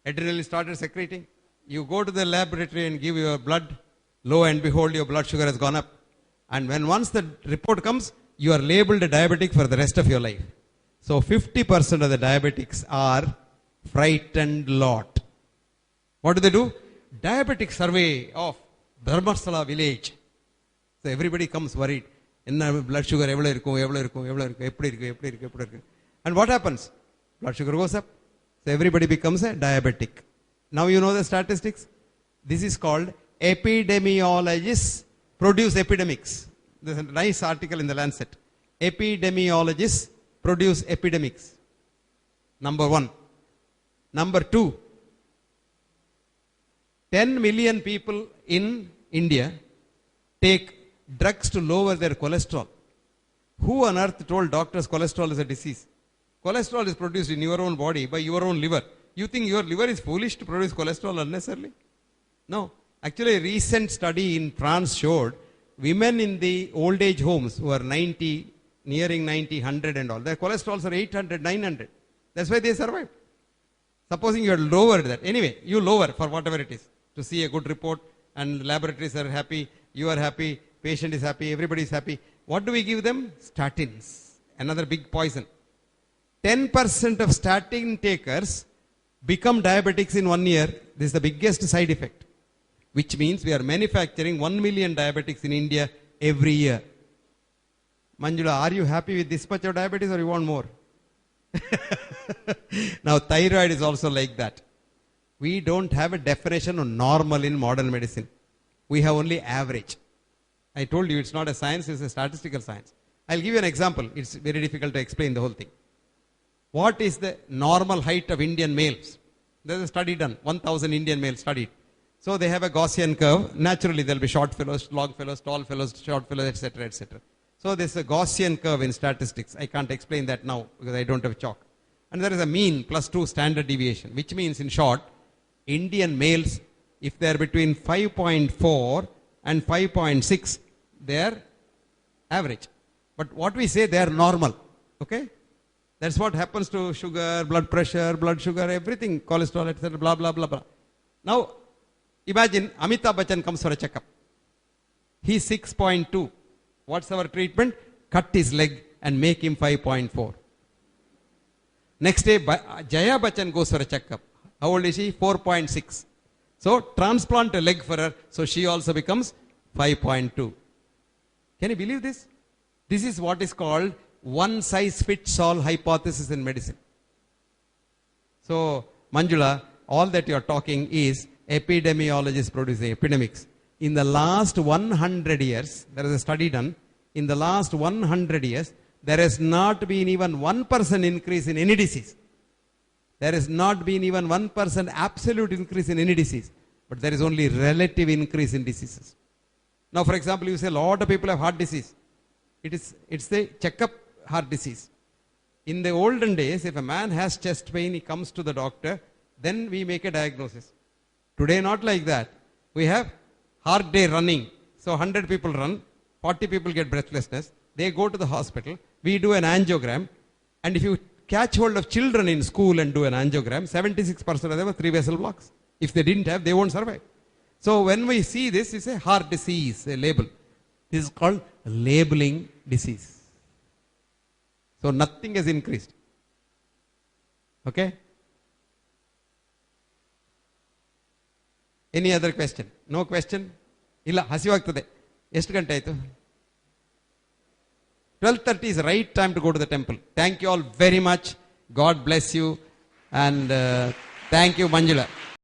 Adrenaline started secreting. You go to the laboratory and give your blood. Lo and behold, your blood sugar has gone up. And once the report comes, you are labeled a diabetic for the rest of your life. So 50% of the diabetics are frightened lot. What do? Diabetic survey of Dharmasthala village. So everybody comes worried. Blood sugar, and what happens? Blood sugar goes up. So everybody becomes a diabetic. Now you know the statistics. This is called epidemiologists produce epidemics. There's a nice article in the Lancet. Epidemiologists produce epidemics. Number 1. Number 2. 10 million people in India take drugs to lower their cholesterol. Who on earth told doctors cholesterol is a disease? Cholesterol is produced in your own body by your own liver. You think your liver is foolish to produce cholesterol unnecessarily? No. Actually, a recent study in France showed women in the old age homes who are 90, nearing 90, 100 and all, their cholesterols are 800, 900. That's why they survived. Supposing you had lowered that. Anyway, you lower for whatever it is to see a good report, and laboratories are happy, you are happy, patient is happy, everybody is happy. What do we give them? Statins. Another big poison. 10% of statin takers become diabetics in 1 year. This is the biggest side effect. Which means we are manufacturing 1 million diabetics in India every year. Manjula, are you happy with this much of diabetes or you want more? Now thyroid is also like that. We don't have a definition of normal in modern medicine. We have only average. I told you it's not a science, it's a statistical science. I'll give you an example. It's very difficult to explain the whole thing. What is the normal height of Indian males? There's a study done. 1,000 Indian males studied. So they have a Gaussian curve. Naturally, there will be short fellows, long fellows, tall fellows, short fellows, etc., etc. So there's a Gaussian curve in statistics. I can't explain that now because I don't have chalk. And there is a mean plus 2 standard deviation, which means in short, Indian males if they are between 5.4 and 5.6, they are average. But what we say, they are normal. Okay? That's what happens to sugar, blood pressure, blood sugar, everything, cholesterol, etc., blah, blah, blah, blah. Now, imagine Amitabh Bachchan comes for a checkup. He's 6.2. What's our treatment? Cut his leg and make him 5.4. Next day, Jaya Bachchan goes for a checkup. How old is she? 4.6. So, transplant a leg for her, so she also becomes 5.2. Can you believe this? This is what is called one size fits all hypothesis in medicine. So, Manjula, all that you are talking is epidemiologists producing epidemics. In the last 100 years, there is a study done, in the last 100 years, there has not been even 1% increase in any disease. There has not been even 1% absolute increase in any disease. But there is only relative increase in diseases. Now, for example, you say a lot of people have heart disease. It's the checkup heart disease. In the olden days, if a man has chest pain, he comes to the doctor, then we make a diagnosis. Today, not like that. We have heart day running. So 100 people run, 40 people get breathlessness. They go to the hospital. We do an angiogram. And if you catch hold of children in school and do an angiogram, 76% of them have 3 vessel blocks. If they didn't have, they won't survive. So when we see this, it's a heart disease, a label. This is called labeling disease. So nothing has increased. Okay? Any other question? No question? Illa, hasivaagtade. ಎಷ್ಟು ಗಂಟೆ ಆಯಿತು? 12:30 is the right time to go to the temple. Thank you all very much. God bless you. And thank you, Manjula.